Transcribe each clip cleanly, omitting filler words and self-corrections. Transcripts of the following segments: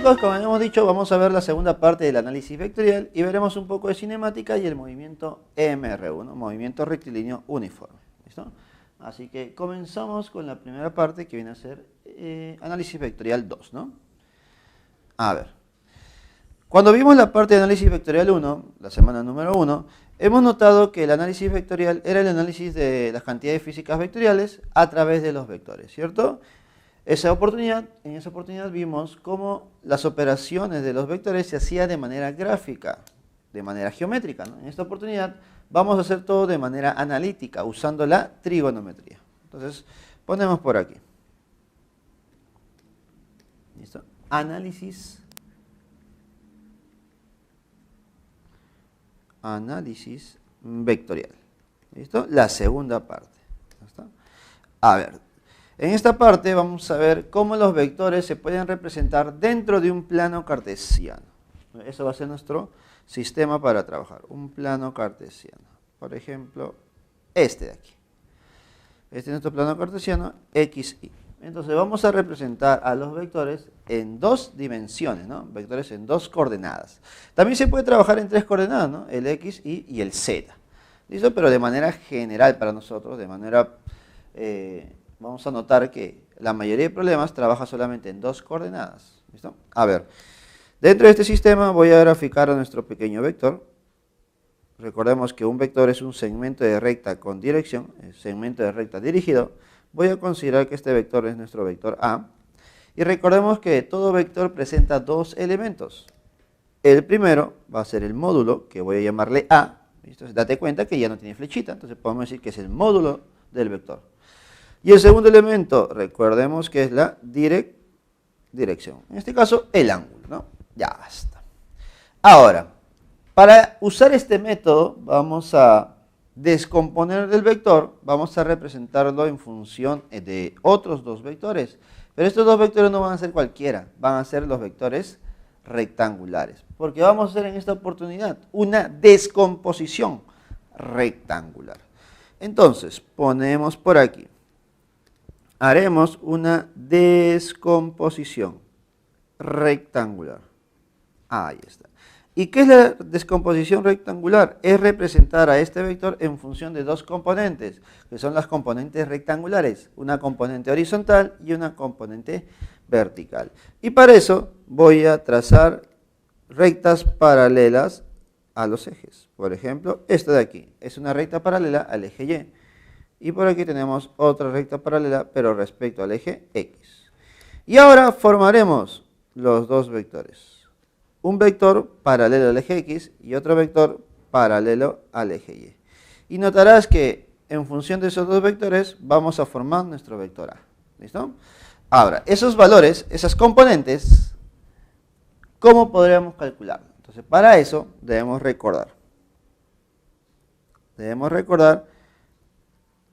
chicos, como hemos dicho, vamos a ver la segunda parte del análisis vectorial y veremos un poco de cinemática y el movimiento MR1, movimiento rectilíneo uniforme. ¿Listo? Así que comenzamos con la primera parte que viene a ser análisis vectorial 2, ¿no? A ver, cuando vimos la parte de análisis vectorial 1, la semana número 1, hemos notado que el análisis vectorial era el análisis de las cantidades físicas vectoriales a través de los vectores, ¿cierto? En esa oportunidad vimos cómo las operaciones de los vectores se hacían de manera gráfica, de manera geométrica, ¿no? En esta oportunidad vamos a hacer todo de manera analítica, usando la trigonometría. Entonces, ponemos por aquí. ¿Listo? Análisis vectorial. ¿Listo? La segunda parte. ¿Listo? A ver, en esta parte vamos a ver cómo los vectores se pueden representar dentro de un plano cartesiano. Eso va a ser nuestro sistema para trabajar, un plano cartesiano. Por ejemplo, este de aquí. Este es nuestro plano cartesiano, XY. Entonces vamos a representar a los vectores en dos dimensiones, ¿no? Vectores en dos coordenadas. También se puede trabajar en tres coordenadas, ¿no? El X, Y y el Z. ¿Listo? Pero de manera general para nosotros, vamos a notar que la mayoría de problemas trabaja solamente en dos coordenadas. ¿Listo? A ver, dentro de este sistema voy a graficar a nuestro pequeño vector. Recordemos que un vector es un segmento de recta con dirección, segmento de recta dirigido. Voy a considerar que este vector es nuestro vector A. Y recordemos que todo vector presenta dos elementos. El primero va a ser el módulo, que voy a llamarle A. Entonces, date cuenta que ya no tiene flechita, entonces podemos decir que es el módulo del vector. Y el segundo elemento, recordemos que es la dirección. En este caso, el ángulo, ¿no? Ya basta. Ahora, para usar este método, vamos a descomponer el vector, vamos a representarlo en función de otros dos vectores. Pero estos dos vectores no van a ser cualquiera, van a ser los vectores rectangulares. Porque vamos a hacer en esta oportunidad una descomposición rectangular. Entonces, ponemos por aquí. Haremos una descomposición rectangular. Ahí está. ¿Y qué es la descomposición rectangular? Es representar a este vector en función de dos componentes, que son las componentes rectangulares, una componente horizontal y una componente vertical. Y para eso voy a trazar rectas paralelas a los ejes. Por ejemplo, esta de aquí es una recta paralela al eje Y. Y por aquí tenemos otra recta paralela, pero respecto al eje X. Y ahora formaremos los dos vectores. Un vector paralelo al eje X y otro vector paralelo al eje Y. Y notarás que en función de esos dos vectores vamos a formar nuestro vector A. ¿Listo? Ahora, esos valores, esas componentes, ¿cómo podríamos calcularlo? Entonces, para eso debemos recordar.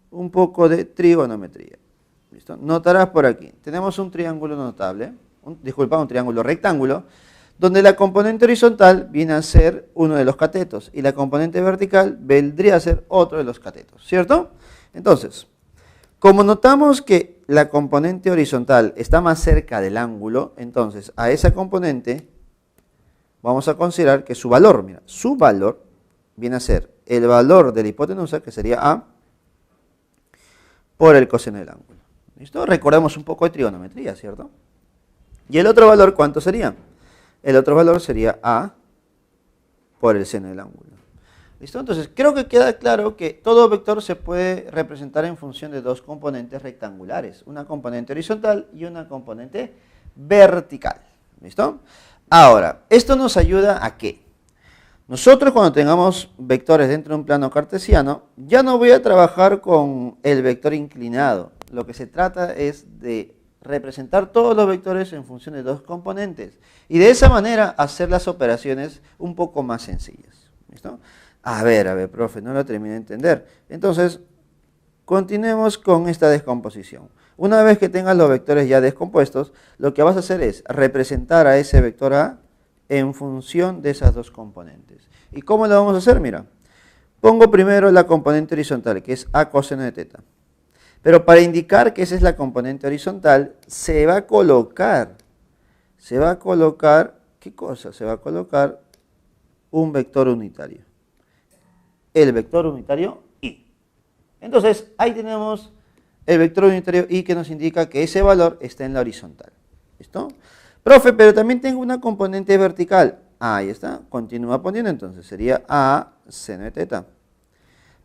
Un poco de trigonometría. ¿Listo? Notarás por aquí, tenemos un triángulo notable, un triángulo rectángulo, donde la componente horizontal viene a ser uno de los catetos y la componente vertical vendría a ser otro de los catetos, ¿cierto? Entonces, como notamos que la componente horizontal está más cerca del ángulo, entonces a esa componente vamos a considerar que su valor viene a ser el valor de la hipotenusa, que sería A, por el coseno del ángulo. ¿Listo? Recordemos un poco de trigonometría, ¿cierto? ¿Y el otro valor cuánto sería? El otro valor sería A por el seno del ángulo. ¿Listo? Entonces, creo que queda claro que todo vector se puede representar en función de dos componentes rectangulares. Una componente horizontal y una componente vertical. ¿Listo? Ahora, esto nos ayuda a ¿qué? Nosotros cuando tengamos vectores dentro de un plano cartesiano, ya no voy a trabajar con el vector inclinado. Lo que se trata es de representar todos los vectores en función de dos componentes. Y de esa manera hacer las operaciones un poco más sencillas. ¿Listo? A ver, profe, no lo terminé de entender. Entonces, continuemos con esta descomposición. Una vez que tengas los vectores ya descompuestos, lo que vas a hacer es representar a ese vector A en función de esas dos componentes. ¿Y cómo lo vamos a hacer? Mira, pongo primero la componente horizontal, que es A coseno de teta. Pero para indicar que esa es la componente horizontal, se va a colocar se va a colocar, ¿qué cosa? Se va a colocar un vector unitario. El vector unitario y. Entonces, ahí tenemos el vector unitario y que nos indica que ese valor está en la horizontal. ¿Listo? Profe, pero también tengo una componente vertical. Ahí está, continúa poniendo entonces, sería A seno de teta.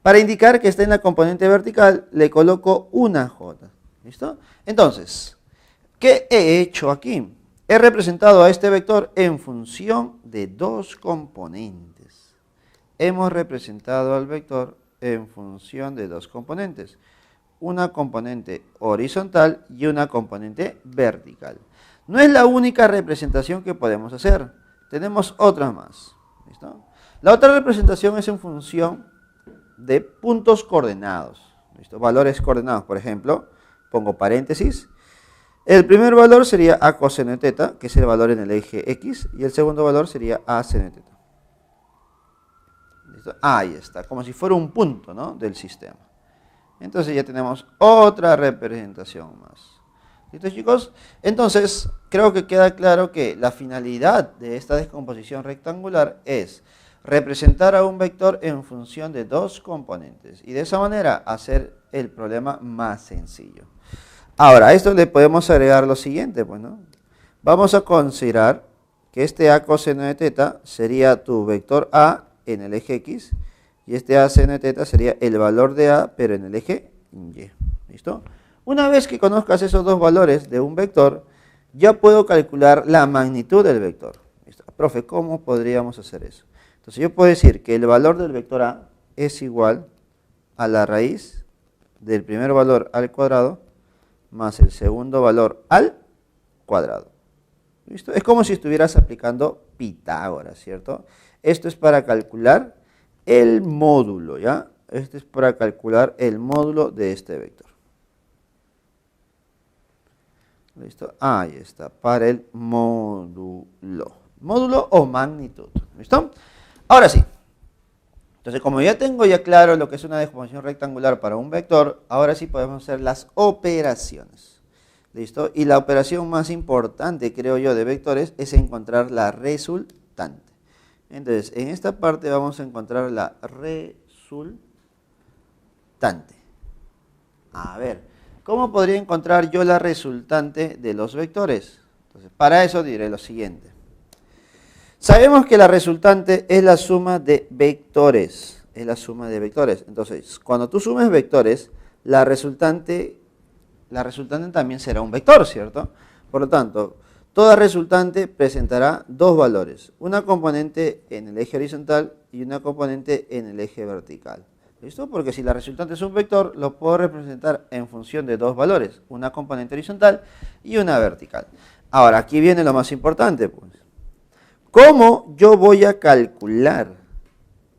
Para indicar que está en la componente vertical, le coloco una J. ¿Listo? Entonces, ¿qué he hecho aquí? He representado a este vector en función de dos componentes. Hemos representado al vector en función de dos componentes. Una componente horizontal y una componente vertical. No es la única representación que podemos hacer. Tenemos otras más. ¿Listo? La otra representación es en función de puntos coordenados. ¿Listo? Valores coordenados. Por ejemplo, pongo paréntesis. El primer valor sería A coseno de teta, que es el valor en el eje X. Y el segundo valor sería A seno de teta. ¿Listo? Ahí está, como si fuera un punto, ¿no?, del sistema. Entonces ya tenemos otra representación más. ¿Listo, chicos? Entonces, creo que queda claro que la finalidad de esta descomposición rectangular es representar a un vector en función de dos componentes. Y de esa manera hacer el problema más sencillo. Ahora, a esto le podemos agregar lo siguiente, pues, ¿no? Vamos a considerar que este A coseno de teta sería tu vector A en el eje X. Y este A seno de teta sería el valor de A, pero en el eje Y. ¿Listo? Una vez que conozcas esos dos valores de un vector, ya puedo calcular la magnitud del vector. ¿Listo? Profe, ¿cómo podríamos hacer eso? Entonces yo puedo decir que el valor del vector A es igual a la raíz del primer valor al cuadrado más el segundo valor al cuadrado. ¿Listo? Es como si estuvieras aplicando Pitágoras, ¿cierto? Esto es para calcular el módulo, ¿ya? Este es para calcular el módulo de este vector. ¿Listo? Ahí está, para el módulo. Módulo o magnitud. ¿Listo? Ahora sí. Entonces, como ya tengo claro lo que es una descomposición rectangular para un vector, ahora sí podemos hacer las operaciones. ¿Listo? Y la operación más importante, creo yo, de vectores es encontrar la resultante. Entonces, en esta parte vamos a encontrar la resultante. A ver, ¿cómo podría encontrar yo la resultante de los vectores? Entonces, para eso diré lo siguiente. Sabemos que la resultante es la suma de vectores. Es la suma de vectores. Entonces, cuando tú sumes vectores, la resultante también será un vector, ¿cierto? Por lo tanto, toda resultante presentará dos valores. Una componente en el eje horizontal y una componente en el eje vertical. ¿Listo? Porque si la resultante es un vector, lo puedo representar en función de dos valores. Una componente horizontal y una vertical. Ahora, aquí viene lo más importante, pues. ¿Cómo yo voy a calcular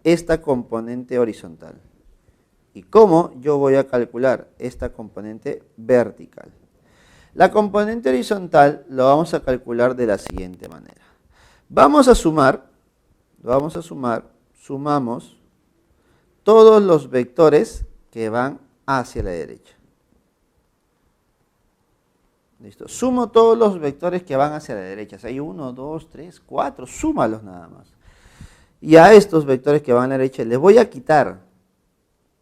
esta componente horizontal? ¿Y cómo yo voy a calcular esta componente vertical? La componente horizontal lo vamos a calcular de la siguiente manera. Sumamos todos los vectores que van hacia la derecha. ¿Listo? Sumo todos los vectores que van hacia la derecha. Si hay 1, 2, 3, 4, súmalos nada más. Y a estos vectores que van a la derecha les voy a quitar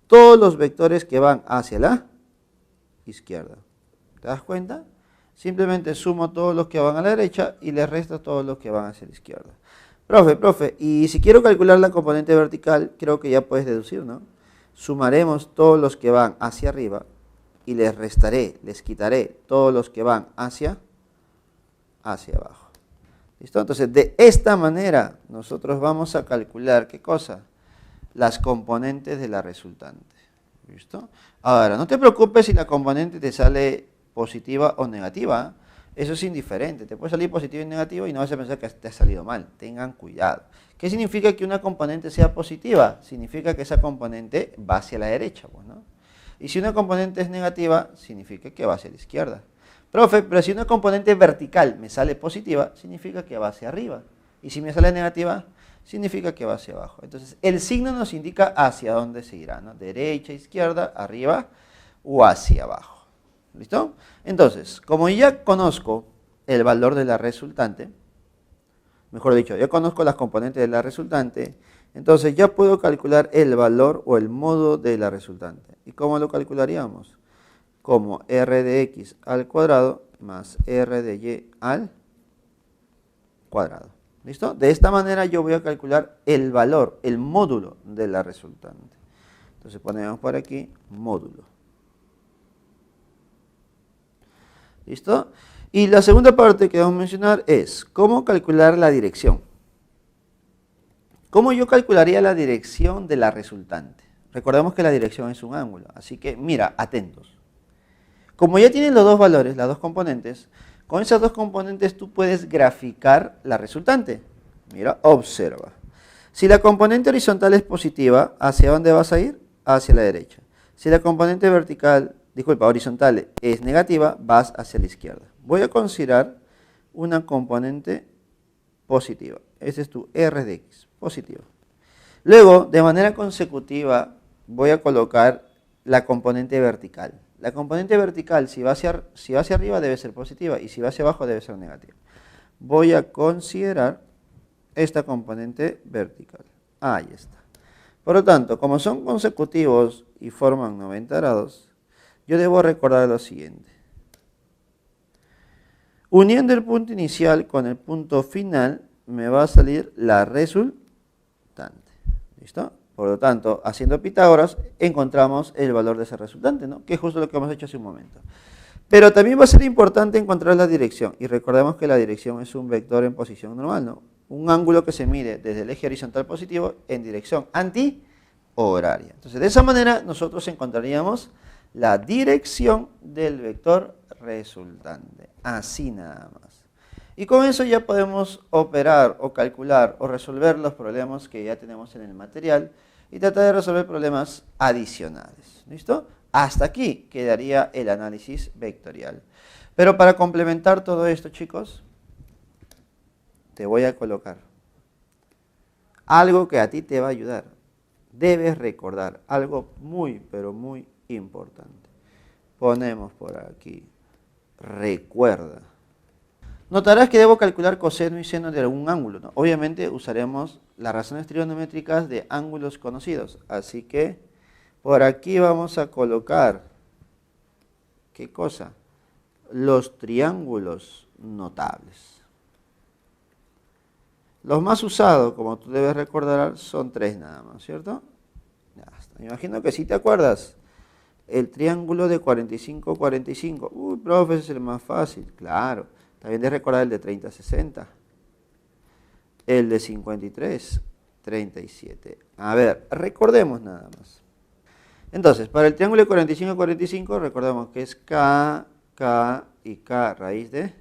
todos los vectores que van hacia la izquierda. ¿Te das cuenta? Simplemente sumo todos los que van a la derecha y les resto todos los que van hacia la izquierda. Profe, y si quiero calcular la componente vertical, creo que ya puedes deducir, ¿no? Sumaremos todos los que van hacia arriba y les quitaré todos los que van hacia abajo. ¿Listo? Entonces, de esta manera, nosotros vamos a calcular, ¿qué cosa? Las componentes de la resultante. ¿Listo? Ahora, no te preocupes si la componente te sale positiva o negativa. Eso es indiferente. Te puede salir positiva y negativa y no vas a pensar que te ha salido mal. Tengan cuidado. ¿Qué significa que una componente sea positiva? Significa que esa componente va hacia la derecha, pues, ¿no? Y si una componente es negativa, significa que va hacia la izquierda. Profe, pero si una componente vertical me sale positiva, significa que va hacia arriba. Y si me sale negativa, significa que va hacia abajo. Entonces, el signo nos indica hacia dónde se irá, ¿no? Derecha, izquierda, arriba o hacia abajo. ¿Listo? Entonces, como ya conozco el valor de la resultante, mejor dicho, ya conozco las componentes de la resultante, entonces ya puedo calcular el valor o el modo de la resultante. ¿Y cómo lo calcularíamos? Como r de x al cuadrado más r de y al cuadrado. ¿Listo? De esta manera yo voy a calcular el valor, el módulo de la resultante. Entonces ponemos por aquí módulo. ¿Listo? Y la segunda parte que vamos a mencionar es cómo calcular la dirección. ¿Cómo yo calcularía la dirección de la resultante? Recordemos que la dirección es un ángulo, así que mira, atentos. Como ya tienen los dos valores, las dos componentes, con esas dos componentes tú puedes graficar la resultante. Mira, observa. Si la componente horizontal es positiva, ¿hacia dónde vas a ir? Hacia la derecha. Si la componente horizontal es negativa, vas hacia la izquierda. Voy a considerar una componente positiva. Ese es tu r de x, positiva. Luego, de manera consecutiva, voy a colocar la componente vertical. La componente vertical, si va hacia arriba, debe ser positiva, y si va hacia abajo, debe ser negativa. Voy a considerar esta componente vertical. Ahí está. Por lo tanto, como son consecutivos y forman 90 grados, yo debo recordar lo siguiente. Uniendo el punto inicial con el punto final, me va a salir la resultante. ¿Listo? Por lo tanto, haciendo Pitágoras, encontramos el valor de ese resultante, ¿no? Que es justo lo que hemos hecho hace un momento. Pero también va a ser importante encontrar la dirección. Y recordemos que la dirección es un vector en posición normal, ¿no? Un ángulo que se mide desde el eje horizontal positivo en dirección antihoraria. Entonces, de esa manera, nosotros encontraríamos la dirección del vector resultante. Así nada más. Y con eso ya podemos operar o calcular o resolver los problemas que ya tenemos en el material y tratar de resolver problemas adicionales. ¿Listo? Hasta aquí quedaría el análisis vectorial. Pero para complementar todo esto, chicos, te voy a colocar algo que a ti te va a ayudar. Debes recordar algo muy, pero muy importante. Ponemos por aquí, recuerda. Notarás que debo calcular coseno y seno de algún ángulo, ¿no? Obviamente usaremos las razones trigonométricas de ángulos conocidos. Así que por aquí vamos a colocar, ¿qué cosa? Los triángulos notables. Los más usados, como tú debes recordar, son 3 nada más, ¿cierto? Ya está. Me imagino que sí te acuerdas. El triángulo de 45-45. Uy, profe, ese es el más fácil. Claro. También debes recordar el de 30-60. El de 53-37. A ver, recordemos nada más. Entonces, para el triángulo de 45-45, recordemos que es K, K y K raíz de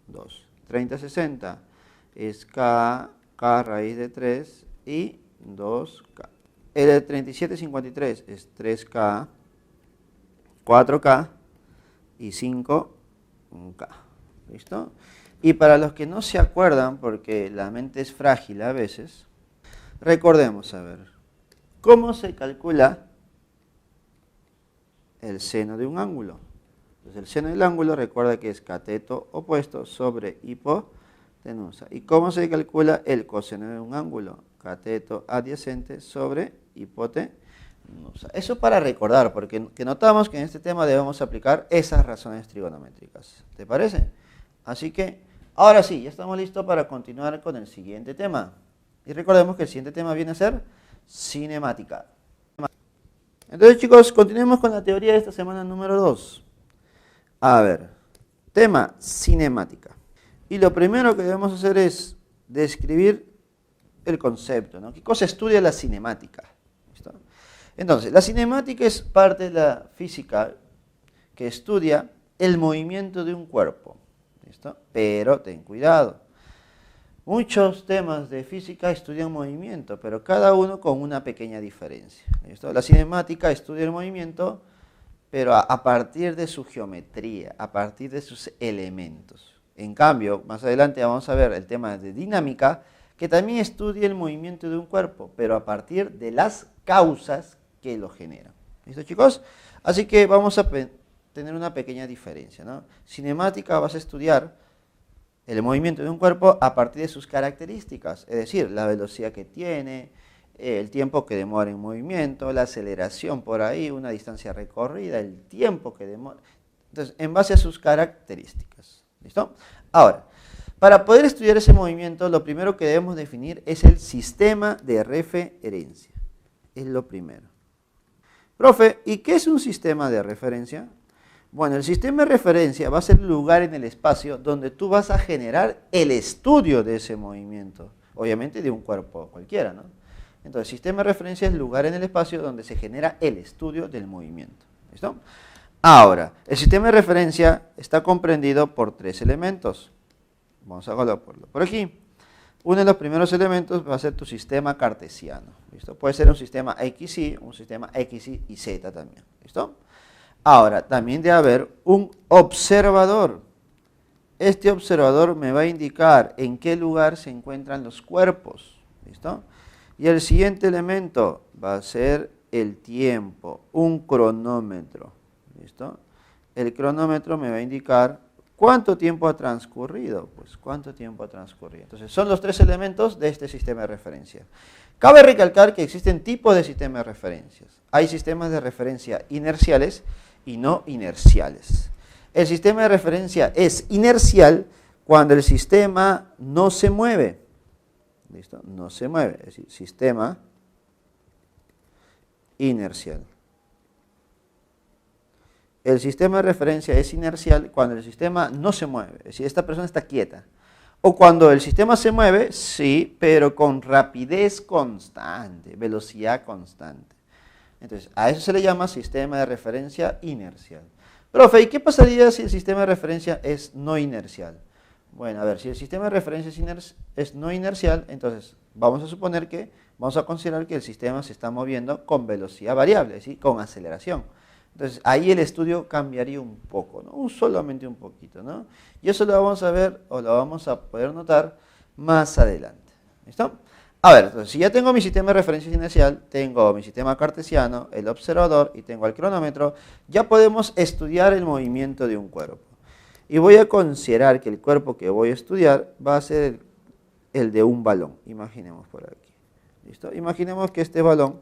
2. 30-60 es K, K raíz de 3 y 2K. El de 37-53 es 3K, 4K y 5K. ¿Listo? Y para los que no se acuerdan, porque la mente es frágil a veces, recordemos, a ver, ¿cómo se calcula el seno de un ángulo? Entonces el seno del ángulo, recuerda que es cateto opuesto sobre hipotenusa. ¿Y cómo se calcula el coseno de un ángulo? Cateto adyacente sobre hipotenusa. Eso para recordar, porque notamos que en este tema debemos aplicar esas razones trigonométricas. ¿Te parece? Así que, ahora sí, ya estamos listos para continuar con el siguiente tema. Y recordemos que el siguiente tema viene a ser cinemática. Entonces, chicos, continuemos con la teoría de esta semana número 2. A ver, tema cinemática. Y lo primero que debemos hacer es describir el concepto, ¿no? ¿Qué cosa estudia la cinemática? ¿Listo? Entonces, la cinemática es parte de la física que estudia el movimiento de un cuerpo. ¿Listo? Pero ten cuidado. Muchos temas de física estudian movimiento, pero cada uno con una pequeña diferencia. ¿Listo? La cinemática estudia el movimiento, pero a partir de su geometría, a partir de sus elementos. En cambio, más adelante vamos a ver el tema de dinámica, que también estudia el movimiento de un cuerpo, pero a partir de las causas que lo generan. ¿Listo, chicos? Así que vamos a tener una pequeña diferencia, ¿no? Cinemática vas a estudiar el movimiento de un cuerpo a partir de sus características, es decir, la velocidad que tiene, el tiempo que demora en movimiento, la aceleración por ahí, una distancia recorrida, el tiempo que demora. Entonces, en base a sus características. ¿Listo? Ahora, para poder estudiar ese movimiento, lo primero que debemos definir es el sistema de referencia. Es lo primero. Profe, ¿y qué es un sistema de referencia? Bueno, el sistema de referencia va a ser el lugar en el espacio donde tú vas a generar el estudio de ese movimiento. Obviamente de un cuerpo cualquiera, ¿no? Entonces, el sistema de referencia es el lugar en el espacio donde se genera el estudio del movimiento. ¿Listo? Ahora, el sistema de referencia está comprendido por 3 elementos. Vamos a colocarlo por aquí. Uno de los primeros elementos va a ser tu sistema cartesiano. ¿Listo? Puede ser un sistema XY, un sistema XY y Z también. ¿Listo? Ahora, también debe haber un observador. Este observador me va a indicar en qué lugar se encuentran los cuerpos. ¿Listo? Y el siguiente elemento va a ser el tiempo, un cronómetro. ¿Listo? El cronómetro me va a indicar cuánto tiempo ha transcurrido. Pues cuánto tiempo ha transcurrido. Entonces, son los 3 elementos de este sistema de referencia. Cabe recalcar que existen tipos de sistemas de referencias. Hay sistemas de referencia inerciales y no inerciales. El sistema de referencia es inercial cuando el sistema no se mueve. ¿Listo? No se mueve, es decir, sistema inercial. El sistema de referencia es inercial cuando el sistema no se mueve, es decir, esta persona está quieta. O cuando el sistema se mueve, sí, pero con rapidez constante, velocidad constante. Entonces, a eso se le llama sistema de referencia inercial. Profe, ¿y qué pasaría si el sistema de referencia es no inercial? Bueno, a ver, si el sistema de referencia es no inercial, entonces vamos a suponer que, vamos a considerar que el sistema se está moviendo con velocidad variable, ¿sí? Con aceleración. Entonces, ahí el estudio cambiaría un poco, ¿no? Solamente un poquito, ¿no? Y eso lo vamos a ver, o lo vamos a poder notar más adelante. ¿Listo? A ver, entonces, si ya tengo mi sistema de referencia inercial, tengo mi sistema cartesiano, el observador y tengo el cronómetro, ya podemos estudiar el movimiento de un cuerpo. Y voy a considerar que el cuerpo que voy a estudiar va a ser el de un balón. Imaginemos por aquí. ¿Listo? Imaginemos que este balón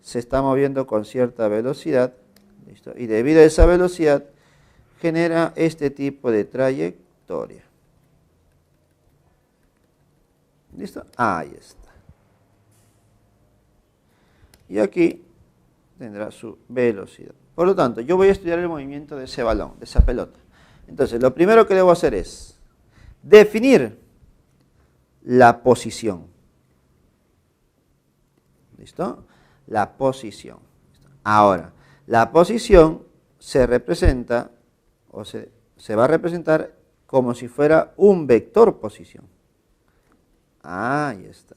se está moviendo con cierta velocidad. ¿Listo? Y debido a esa velocidad genera este tipo de trayectoria. ¿Listo? Ahí está. Y aquí tendrá su velocidad. Por lo tanto, yo voy a estudiar el movimiento de ese balón, de esa pelota. Entonces, lo primero que debo hacer es definir la posición. ¿Listo? La posición. Ahora, la posición se representa, o se va a representar como si fuera un vector posición. Ahí está.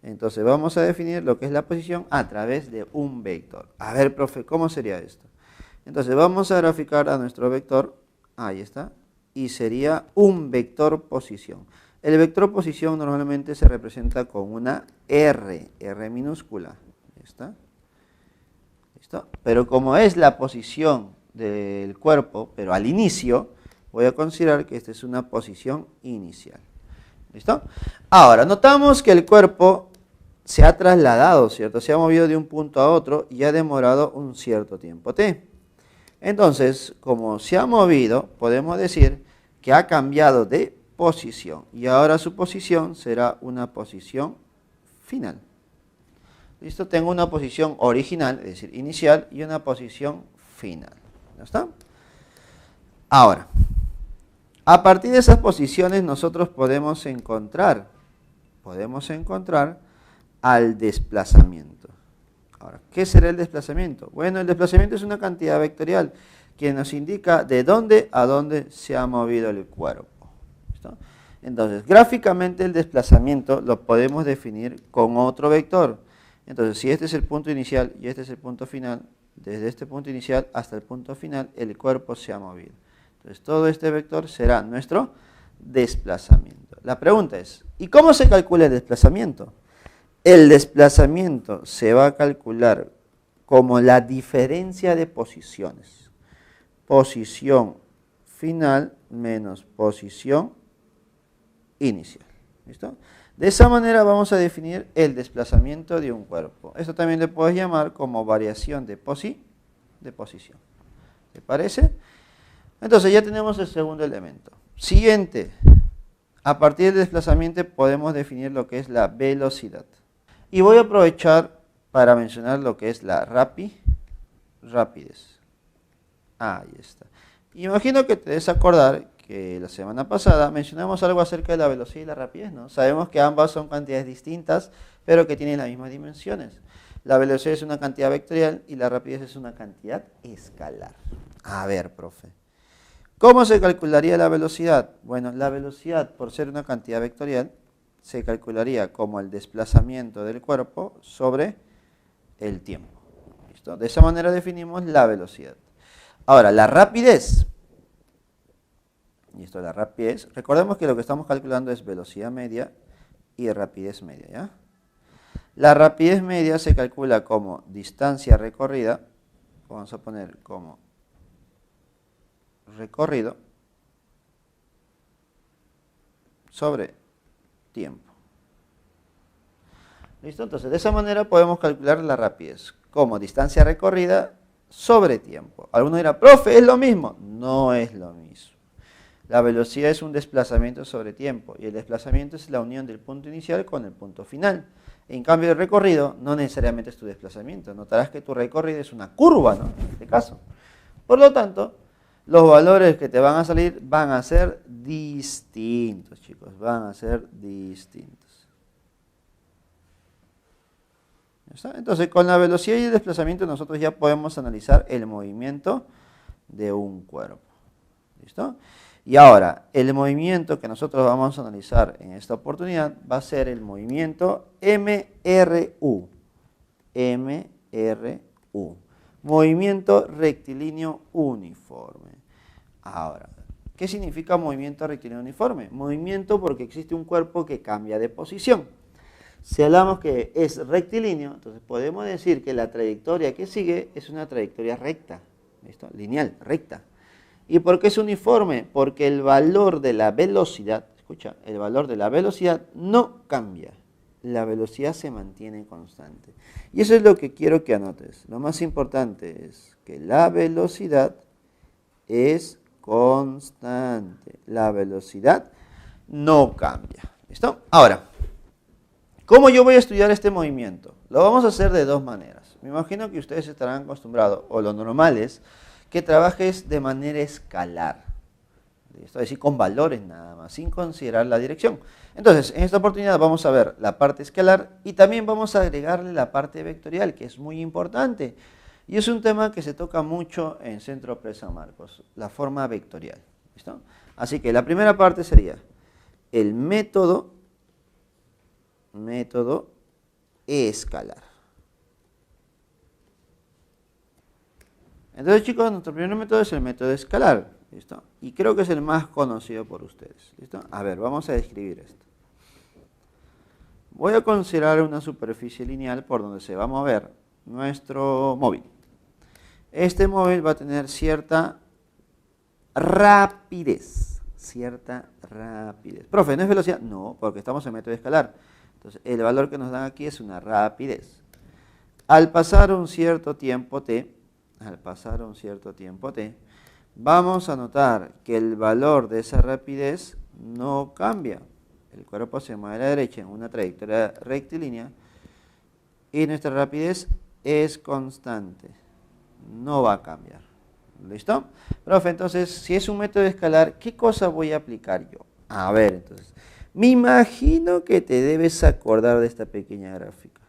Entonces vamos a definir lo que es la posición a través de un vector. A ver, profe, ¿cómo sería esto? Entonces vamos a graficar a nuestro vector, ahí está, y sería un vector posición. El vector posición normalmente se representa con una R minúscula. ¿Está? ¿Listo? Pero como es la posición del cuerpo, pero al inicio, voy a considerar que esta es una posición inicial. ¿Listo? Ahora, notamos que el cuerpo se ha trasladado, ¿cierto? Se ha movido de un punto a otro y ha demorado un cierto tiempo t. Entonces, como se ha movido, podemos decir que ha cambiado de posición. Y ahora su posición será una posición final. ¿Listo? Tengo una posición original, es decir, inicial, y una posición final. ¿Ya está? Ahora, a partir de esas posiciones nosotros podemos encontrar al desplazamiento. Ahora, ¿qué será el desplazamiento? Bueno, el desplazamiento es una cantidad vectorial que nos indica de dónde a dónde se ha movido el cuerpo. ¿Listo? Entonces, gráficamente el desplazamiento lo podemos definir con otro vector. Entonces, si este es el punto inicial y este es el punto final, desde este punto inicial hasta el punto final, el cuerpo se ha movido. Entonces, todo este vector será nuestro desplazamiento. La pregunta es, ¿y cómo se calcula el desplazamiento? El desplazamiento se va a calcular como la diferencia de posiciones. Posición final menos posición inicial. ¿Listo? De esa manera vamos a definir el desplazamiento de un cuerpo. Esto también le puedes llamar como variación de posición. ¿Te parece? Entonces ya tenemos el segundo elemento. Siguiente. A partir del desplazamiento podemos definir lo que es la velocidad. Y voy a aprovechar para mencionar lo que es la rapidez. Ahí está. Imagino que te debes acordar que la semana pasada mencionamos algo acerca de la velocidad y la rapidez, ¿no? Sabemos que ambas son cantidades distintas, pero que tienen las mismas dimensiones. La velocidad es una cantidad vectorial y la rapidez es una cantidad escalar. A ver, profe. ¿Cómo se calcularía la velocidad? Bueno, la velocidad, por ser una cantidad vectorial, se calcularía como el desplazamiento del cuerpo sobre el tiempo. ¿Listo? De esa manera definimos la velocidad. Ahora, la rapidez. Listo, la rapidez. Recordemos que lo que estamos calculando es velocidad media y rapidez media, ¿ya? La rapidez media se calcula como distancia recorrida. Vamos a poner como recorrido sobre tiempo. ¿Listo? Entonces, de esa manera podemos calcular la rapidez como distancia recorrida sobre tiempo. Alguno dirá, profe, ¿es lo mismo? No es lo mismo. La velocidad es un desplazamiento sobre tiempo y el desplazamiento es la unión del punto inicial con el punto final. En cambio, el recorrido no necesariamente es tu desplazamiento. Notarás que tu recorrido es una curva, ¿no? En este caso. Por lo tanto, los valores que te van a salir van a ser distintos, chicos. Van a ser distintos. Entonces, con la velocidad y el desplazamiento nosotros ya podemos analizar el movimiento de un cuerpo. ¿Listo? Y ahora, el movimiento que nosotros vamos a analizar en esta oportunidad va a ser el movimiento MRU. MRU. Movimiento rectilíneo uniforme. Ahora, ¿qué significa movimiento rectilíneo uniforme? Movimiento porque existe un cuerpo que cambia de posición. Si hablamos que es rectilíneo, entonces podemos decir que la trayectoria que sigue es una trayectoria recta, ¿listo? Lineal, recta. ¿Y por qué es uniforme? Porque el valor de la velocidad, escucha, el valor de la velocidad no cambia. La velocidad se mantiene constante. Y eso es lo que quiero que anotes. Lo más importante es que la velocidad es constante. La velocidad no cambia. ¿Listo? Ahora, ¿cómo yo voy a estudiar este movimiento? Lo vamos a hacer de dos maneras. Me imagino que ustedes estarán acostumbrados, o lo normal es, que trabajes de manera escalar. ¿Listo? Es decir, con valores nada más, sin considerar la dirección. Entonces, en esta oportunidad vamos a ver la parte escalar y también vamos a agregarle la parte vectorial, que es muy importante. Y es un tema que se toca mucho en Centro Pre San Marcos, la forma vectorial. ¿Listo? Así que la primera parte sería el método escalar. Entonces, chicos, nuestro primer método es el método escalar. ¿Listo? Y creo que es el más conocido por ustedes. ¿Listo? A ver, vamos a describir esto. Voy a considerar una superficie lineal por donde se va a mover nuestro móvil. Este móvil va a tener cierta rapidez. Profe, ¿no es velocidad? No, porque estamos en método escalar. Entonces, el valor que nos dan aquí es una rapidez. Al pasar un cierto tiempo t, vamos a notar que el valor de esa rapidez no cambia. El cuerpo se mueve a la derecha en una trayectoria rectilínea y nuestra rapidez es constante. No va a cambiar. ¿Listo? Profe, entonces, si es un método escalar, ¿qué cosa voy a aplicar yo? A ver, entonces, me imagino que te debes acordar de esta pequeña gráfica.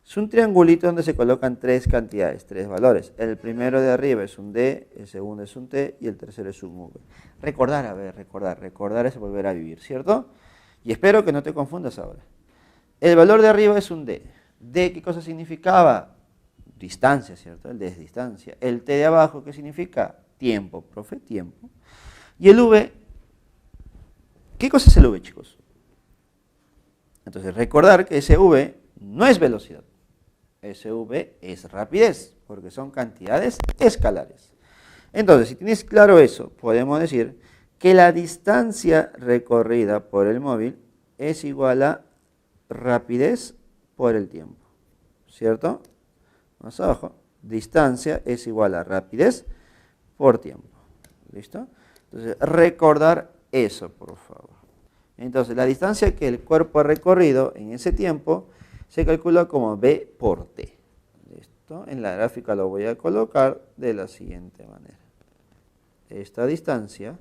Es un triangulito donde se colocan tres cantidades, tres valores. El primero de arriba es un D, el segundo es un T y el tercero es un V. Recordar es volver a vivir, ¿cierto? Y espero que no te confundas ahora. El valor de arriba es un D. D, ¿qué cosa significaba? Distancia, ¿cierto? El D es distancia. El T de abajo, ¿qué significa? Tiempo, profe, tiempo. Y el V, ¿qué cosa es el V, chicos? Entonces, recordar que ese V no es velocidad. Ese V es rapidez, porque son cantidades escalares. Entonces, si tienes claro eso, podemos decir que la distancia recorrida por el móvil es igual a rapidez por el tiempo, ¿cierto? Más abajo, distancia es igual a rapidez por tiempo, ¿listo? Entonces, recordar eso, por favor. Entonces, la distancia que el cuerpo ha recorrido en ese tiempo se calcula como b por t. ¿Listo? En la gráfica lo voy a colocar de la siguiente manera. Esta distancia,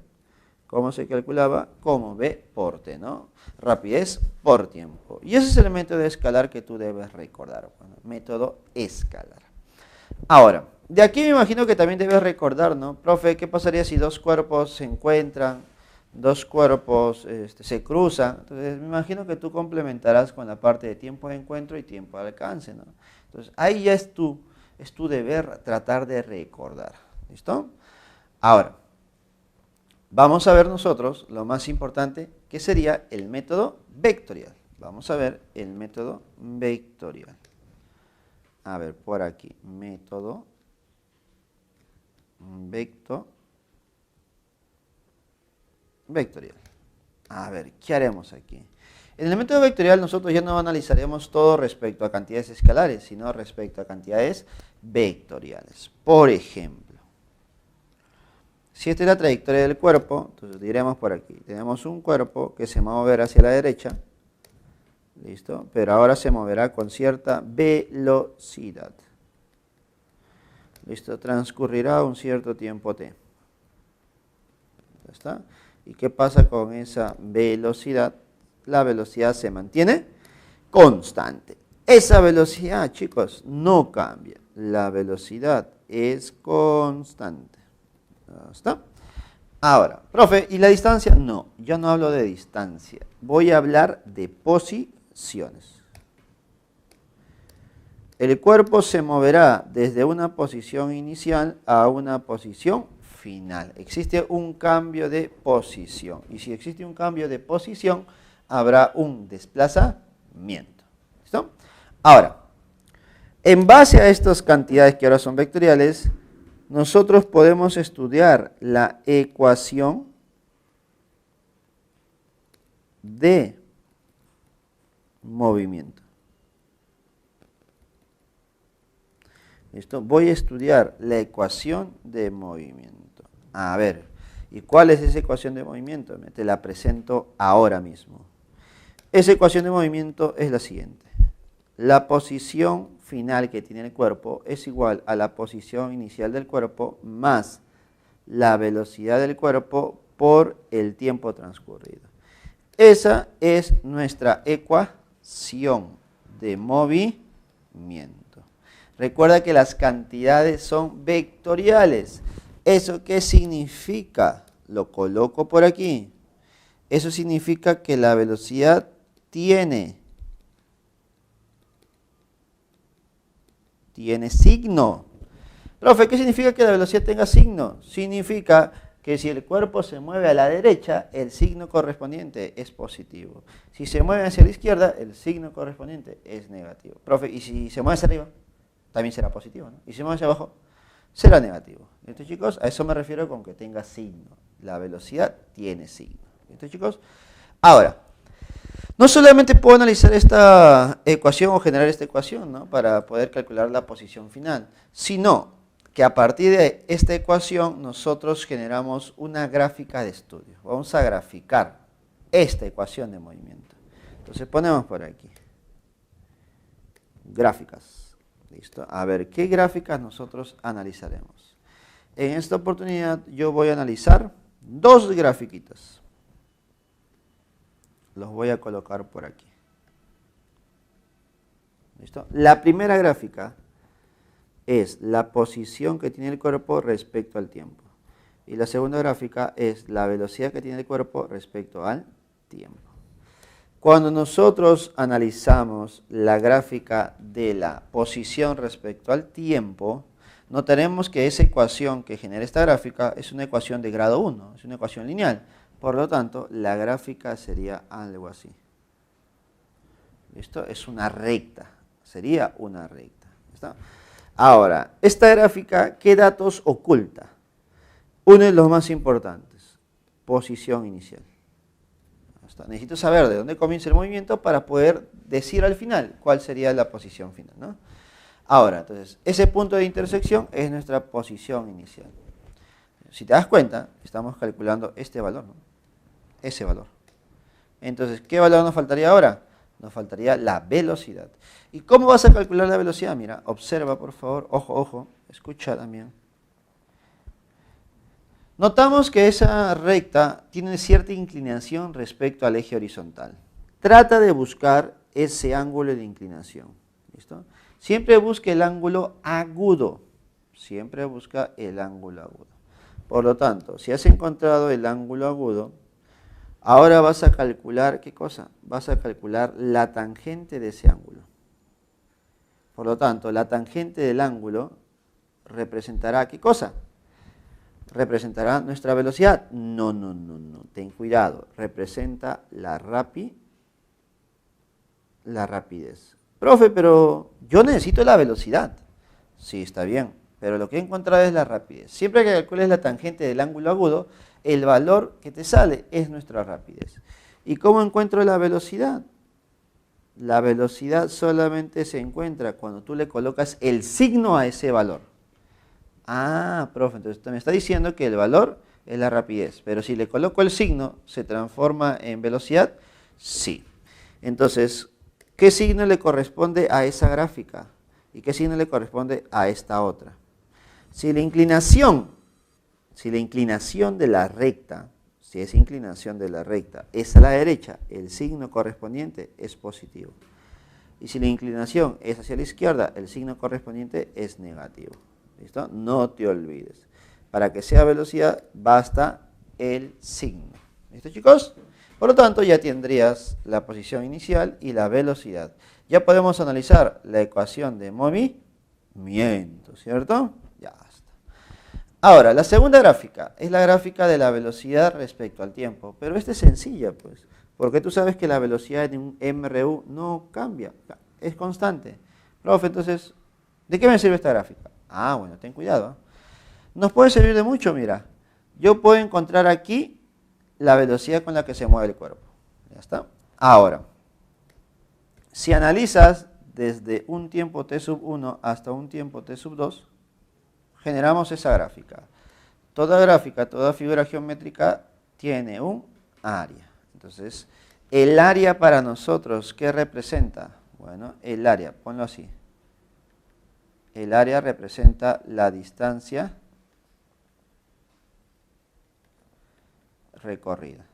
¿cómo se calculaba? Como b por t, ¿no? Rapidez por tiempo. Y ese es el método escalar que tú debes recordar. Bueno, método escalar. Ahora, de aquí me imagino que también debes recordar, ¿no? Profe, ¿qué pasaría si dos cuerpos se encuentran, dos cuerpos se cruzan? Entonces, me imagino que tú complementarás con la parte de tiempo de encuentro y tiempo de alcance, ¿no? Entonces, ahí ya es tu deber tratar de recordar, ¿listo? Ahora, vamos a ver nosotros lo más importante, que sería el método vectorial. Vamos a ver el método vectorial. A ver, por aquí, método vectorial. A ver, ¿qué haremos aquí? En el método vectorial nosotros ya no analizaremos todo respecto a cantidades escalares, sino respecto a cantidades vectoriales. Por ejemplo, si esta es la trayectoria del cuerpo, entonces diremos por aquí, tenemos un cuerpo que se va a mover hacia la derecha, ¿listo? Pero ahora se moverá con cierta velocidad. ¿Listo? Transcurrirá un cierto tiempo t. ¿Ya está? ¿Y qué pasa con esa velocidad? La velocidad se mantiene constante. Esa velocidad, chicos, no cambia. La velocidad es constante. ¿Ya está? Ahora, profe, ¿y la distancia? No, yo no hablo de distancia. Voy a hablar de posiciones. El cuerpo se moverá desde una posición inicial a una posición final. Existe un cambio de posición. Y si existe un cambio de posición, habrá un desplazamiento. ¿Listo? Ahora, en base a estas cantidades que ahora son vectoriales, nosotros podemos estudiar la ecuación de movimiento. ¿Listo? Voy a estudiar la ecuación de movimiento. A ver, ¿y cuál es esa ecuación de movimiento? Te la presento ahora mismo. Esa ecuación de movimiento es la siguiente. La posición final que tiene el cuerpo es igual a la posición inicial del cuerpo más la velocidad del cuerpo por el tiempo transcurrido. Esa es nuestra ecuación de movimiento. Recuerda que las cantidades son vectoriales. ¿Eso qué significa? Lo coloco por aquí. Eso significa que la velocidad tiene signo. Profe, ¿qué significa que la velocidad tenga signo? Significa que si el cuerpo se mueve a la derecha, el signo correspondiente es positivo. Si se mueve hacia la izquierda, el signo correspondiente es negativo. Profe, ¿y si se mueve hacia arriba? También será positivo, ¿no? Y si se mueve hacia abajo, será negativo. ¿Listo, chicos? A eso me refiero con que tenga signo. La velocidad tiene signo. ¿Listo, chicos? Ahora, no solamente puedo analizar esta ecuación o generar esta ecuación, ¿no? Para poder calcular la posición final, sino que a partir de esta ecuación nosotros generamos una gráfica de estudio. Vamos a graficar esta ecuación de movimiento. Entonces ponemos por aquí. Gráficas. ¿Listo? A ver, ¿qué gráficas nosotros analizaremos? En esta oportunidad yo voy a analizar dos grafiquitas. Los voy a colocar por aquí. ¿Listo? La primera gráfica es la posición que tiene el cuerpo respecto al tiempo. Y la segunda gráfica es la velocidad que tiene el cuerpo respecto al tiempo. Cuando nosotros analizamos la gráfica de la posición respecto al tiempo, notaremos que esa ecuación que genera esta gráfica es una ecuación de grado 1, es una ecuación lineal. Por lo tanto, la gráfica sería algo así. ¿Listo? Es una recta, sería una recta. ¿Listo? Ahora, esta gráfica, ¿qué datos oculta? Uno de los más importantes. posición inicial. Necesito saber de dónde comienza el movimiento para poder decir al final cuál sería la posición final, ¿no? Ahora, entonces, ese punto de intersección es nuestra posición inicial. Si te das cuenta, estamos calculando este valor, ¿no? Ese valor. Entonces, ¿qué valor nos faltaría ahora? Nos faltaría la velocidad. ¿Y cómo vas a calcular la velocidad? Mira, observa, por favor, ojo, ojo, escucha también. Notamos que esa recta tiene cierta inclinación respecto al eje horizontal. Trata de buscar ese ángulo de inclinación. ¿Listo? Siempre busque el ángulo agudo. Siempre busca el ángulo agudo. Por lo tanto, si has encontrado el ángulo agudo, ahora vas a calcular, ¿qué cosa? Vas a calcular la tangente de ese ángulo. Por lo tanto, la tangente del ángulo representará, ¿qué cosa? ¿Representará nuestra velocidad? No, no, no, no. Ten cuidado. Representa la rapidez. Profe, pero yo necesito la velocidad. Sí, está bien. Pero lo que he encontrado es la rapidez. Siempre que calcules la tangente del ángulo agudo, el valor que te sale es nuestra rapidez. ¿Y cómo encuentro la velocidad? La velocidad solamente se encuentra cuando tú le colocas el signo a ese valor. Ah, profe, entonces me está diciendo que el valor es la rapidez, pero si le coloco el signo, ¿se transforma en velocidad? Sí. Entonces, ¿qué signo le corresponde a esa gráfica? ¿Y qué signo le corresponde a esta otra? Si la inclinación de la recta, si esa inclinación de la recta es a la derecha, el signo correspondiente es positivo. Y si la inclinación es hacia la izquierda, el signo correspondiente es negativo. ¿Listo? No te olvides. Para que sea velocidad, basta el signo. ¿Listo, chicos? Por lo tanto, ya tendrías la posición inicial y la velocidad. Ya podemos analizar la ecuación de movimiento, ¿cierto? Ya está. Ahora, la segunda gráfica es la gráfica de la velocidad respecto al tiempo. Pero esta es sencilla, pues. Porque tú sabes que la velocidad de un MRU no cambia, es constante. Profe, entonces, ¿de qué me sirve esta gráfica? Ah, bueno, ten cuidado, ¿eh? Nos puede servir de mucho, mira. Yo puedo encontrar aquí la velocidad con la que se mueve el cuerpo. Ya está. Ahora, si analizas desde un tiempo t sub 1 hasta un tiempo t sub 2, generamos esa gráfica. Toda gráfica, toda figura geométrica tiene un área. Entonces, el área para nosotros, ¿qué representa? Bueno, el área, ponlo así. El área representa la distancia recorrida.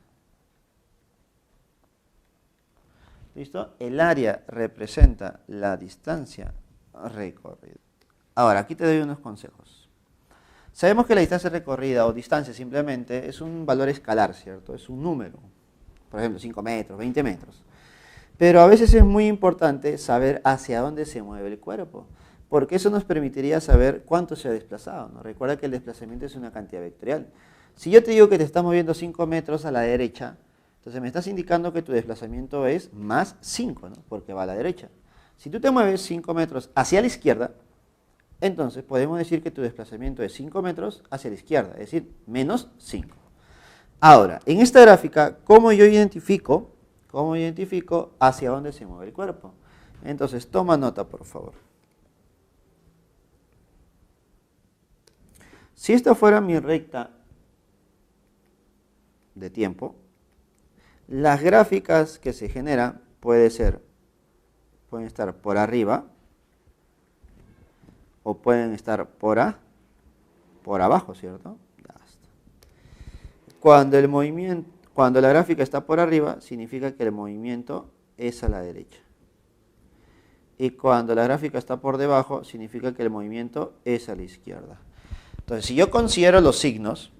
¿Listo? El área representa la distancia recorrida. Ahora, aquí te doy unos consejos. Sabemos que la distancia recorrida o distancia simplemente es un valor escalar, ¿cierto? Es un número. Por ejemplo, 5 metros, 20 metros. Pero a veces es muy importante saber hacia dónde se mueve el cuerpo, porque eso nos permitiría saber cuánto se ha desplazado, ¿no? Recuerda que el desplazamiento es una cantidad vectorial. Si yo te digo que te estás moviendo 5 metros a la derecha, entonces me estás indicando que tu desplazamiento es más 5, ¿no? Porque va a la derecha. Si tú te mueves 5 metros hacia la izquierda, entonces podemos decir que tu desplazamiento es 5 metros hacia la izquierda, es decir, menos 5. Ahora, en esta gráfica, ¿cómo yo identifico hacia dónde se mueve el cuerpo? Entonces, toma nota, por favor. Si esta fuera mi recta de tiempo, las gráficas que se generan pueden estar por arriba o pueden estar por abajo, ¿cierto? Ya está. Cuando la gráfica está por arriba, significa que el movimiento es a la derecha. Y cuando la gráfica está por debajo, significa que el movimiento es a la izquierda. Entonces, si yo considero los signos,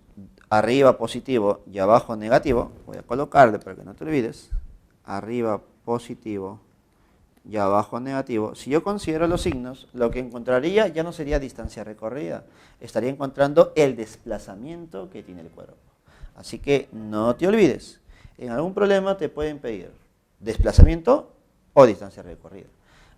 arriba positivo y abajo negativo, voy a colocarle para que no te olvides, arriba positivo y abajo negativo. Si yo considero los signos, lo que encontraría ya no sería distancia recorrida, estaría encontrando el desplazamiento que tiene el cuerpo. Así que no te olvides, en algún problema te pueden pedir desplazamiento o distancia recorrida.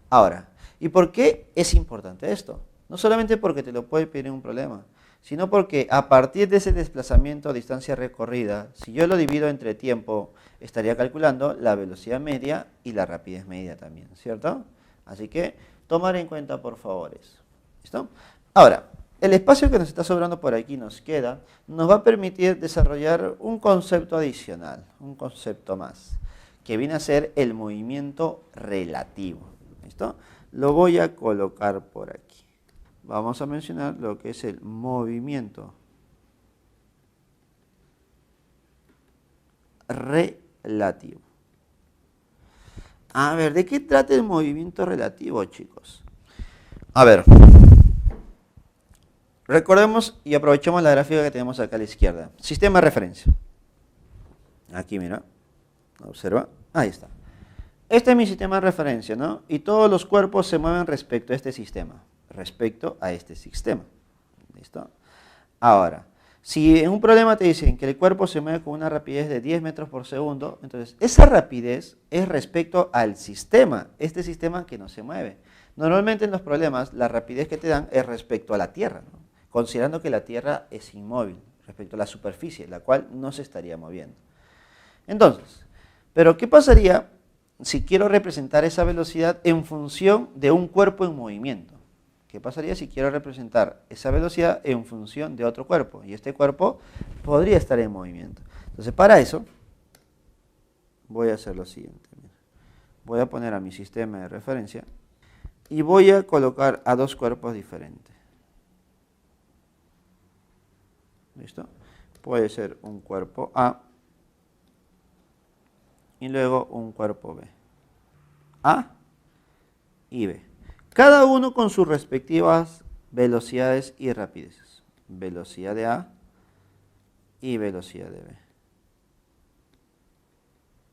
Ahora, ¿y por qué es importante esto? No solamente porque te lo puede pedir en un problema, sino porque a partir de ese desplazamiento a distancia recorrida, si yo lo divido entre tiempo, estaría calculando la velocidad media y la rapidez media también, ¿cierto? Así que tomar en cuenta, por favor, eso. ¿Listo? Ahora, el espacio que nos está sobrando por aquí nos va a permitir desarrollar un concepto adicional, un concepto más, que viene a ser el movimiento relativo. ¿Listo? Lo voy a colocar por aquí. Vamos a mencionar lo que es el movimiento relativo. A ver, ¿de qué trata el movimiento relativo, chicos? A ver, recordemos y aprovechemos la gráfica que tenemos acá a la izquierda. Sistema de referencia. Aquí, mira. Observa. Ahí está. Este es mi sistema de referencia, ¿no? Y todos los cuerpos se mueven respecto a este sistema. Respecto a este sistema. ¿Listo? Ahora, si en un problema te dicen que el cuerpo se mueve con una rapidez de 10 metros por segundo, entonces esa rapidez es respecto al sistema, este sistema que no se mueve. Normalmente en los problemas la rapidez que te dan es respecto a la Tierra, ¿no? Considerando que la Tierra es inmóvil respecto a la superficie, la cual no se estaría moviendo. Entonces, ¿pero qué pasaría si quiero representar esa velocidad en función de un cuerpo en movimiento? ¿Qué pasaría si quiero representar esa velocidad en función de otro cuerpo? Y este cuerpo podría estar en movimiento. Entonces, para eso, voy a hacer lo siguiente. Voy a poner a mi sistema de referencia y voy a colocar a dos cuerpos diferentes. ¿Listo? Puede ser un cuerpo A y luego un cuerpo B. A y B. Cada uno con sus respectivas velocidades y rapideces. Velocidad de A y velocidad de B.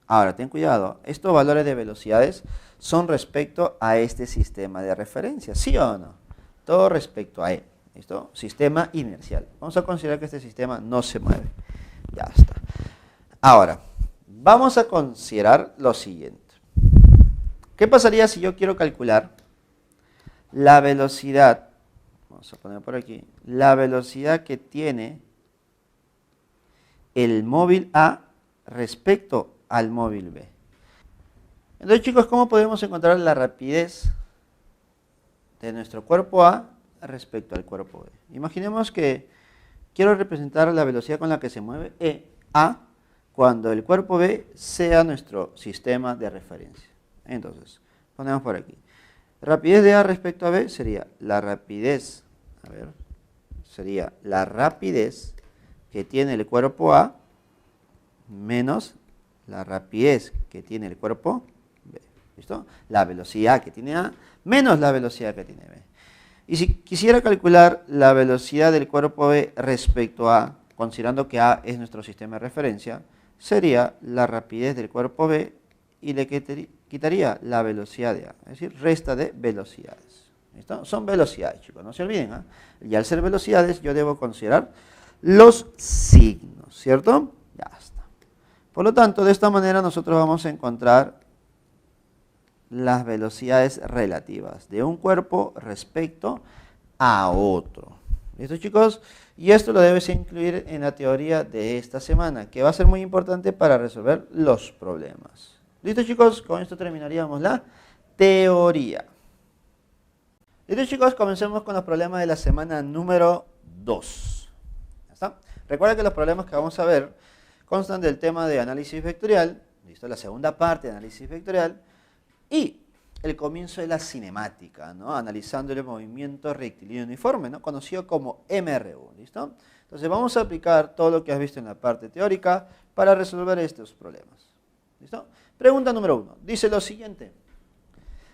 Ahora, ten cuidado, estos valores de velocidades son respecto a este sistema de referencia, ¿sí o no? Todo respecto a él, ¿listo? Sistema inercial. Vamos a considerar que este sistema no se mueve. Ya está. Ahora, vamos a considerar lo siguiente. ¿Qué pasaría si yo quiero calcular la velocidad, vamos a poner por aquí, la velocidad que tiene el móvil A respecto al móvil B? Entonces, chicos, ¿cómo podemos encontrar la rapidez de nuestro cuerpo A respecto al cuerpo B? Imaginemos que quiero representar la velocidad con la que se mueve A cuando el cuerpo B sea nuestro sistema de referencia. Entonces, ponemos por aquí. Rapidez de A respecto a B sería la rapidez, sería la rapidez que tiene el cuerpo A menos la rapidez que tiene el cuerpo B. ¿Listo? La velocidad que tiene A menos la velocidad que tiene B. Y si quisiera calcular la velocidad del cuerpo B respecto a, considerando que A es nuestro sistema de referencia, sería la rapidez del cuerpo B y le quitaría la velocidad de A, es decir, resta de velocidades. ¿Listo? Son velocidades, chicos, no se olviden, ¿eh? Y al ser velocidades yo debo considerar los signos, ¿cierto? Ya está. Por lo tanto, de esta manera nosotros vamos a encontrar las velocidades relativas de un cuerpo respecto a otro. ¿Listo, chicos? Y esto lo debes incluir en la teoría de esta semana, que va a ser muy importante para resolver los problemas. ¿Listo, chicos? Con esto terminaríamos la teoría. Listo, chicos, comencemos con los problemas de la semana número 2. ¿Ya está? Recuerda que los problemas que vamos a ver constan del tema de análisis vectorial, ¿listo? La segunda parte de análisis vectorial, y el comienzo de la cinemática, ¿no? Analizando el movimiento rectilíneo uniforme, ¿no? Conocido como MRU, ¿listo? Entonces vamos a aplicar todo lo que has visto en la parte teórica para resolver estos problemas. ¿Listo? Pregunta número 1. Dice lo siguiente.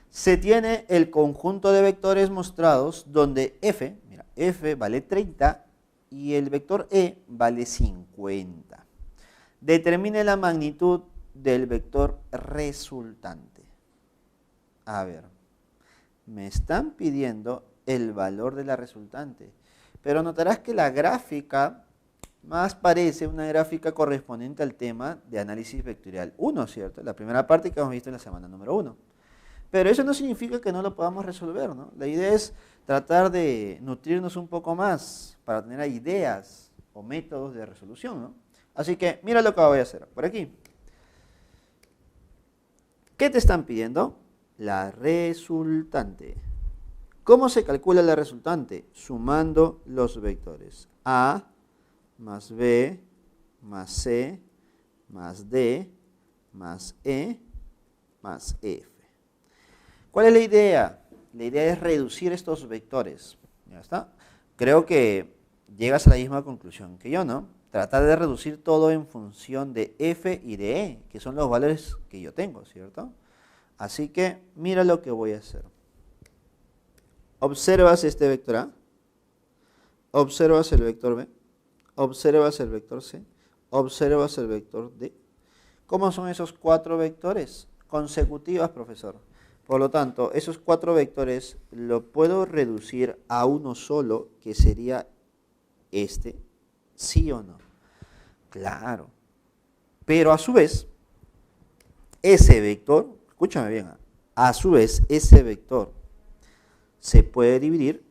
Se tiene el conjunto de vectores mostrados donde f, mira, f vale 30 y el vector e vale 50. Determine la magnitud del vector resultante. A ver, me están pidiendo el valor de la resultante, pero notarás que la gráfica más parece una gráfica correspondiente al tema de análisis vectorial 1, ¿cierto? La primera parte que hemos visto en la semana número 1. Pero eso no significa que no lo podamos resolver, ¿no? La idea es tratar de nutrirnos un poco más para tener ideas o métodos de resolución, ¿no? Así que mira lo que voy a hacer por aquí. ¿Qué te están pidiendo? La resultante. ¿Cómo se calcula la resultante? Sumando los vectores. A más B más C más D más E más F. ¿Cuál es la idea? La idea es reducir estos vectores. Ya está. Creo que llegas a la misma conclusión que yo, ¿no? Tratar de reducir todo en función de F y de E, que son los valores que yo tengo, ¿cierto? Así que mira lo que voy a hacer. Observas este vector A, observas el vector B, observas el vector C, observas el vector D. ¿Cómo son esos 4 vectores? Consecutivas, profesor. Por lo tanto, esos 4 vectores lo puedo reducir a uno solo, que sería este, ¿sí o no? Claro. Pero a su vez, ese vector, escúchame bien, a su vez ese vector se puede dividir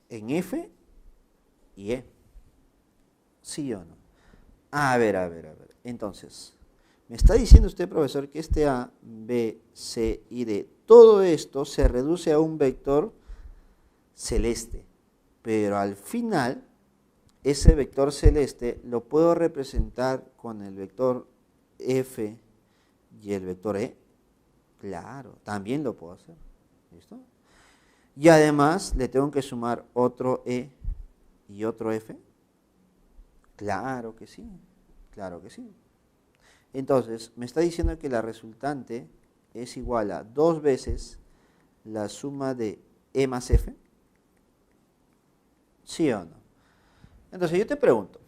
en F y E. ¿Sí o no? A ver. Entonces, me está diciendo usted, profesor, que este A, B, C y D, todo esto se reduce a un vector celeste. Pero al final, ese vector celeste lo puedo representar con el vector F y el vector E. Claro, también lo puedo hacer. ¿Listo? Y además le tengo que sumar otro E y otro F. Claro que sí, claro que sí. Entonces, me está diciendo que la resultante es igual a 2 veces la suma de E más F. ¿Sí o no? Entonces, yo te pregunto,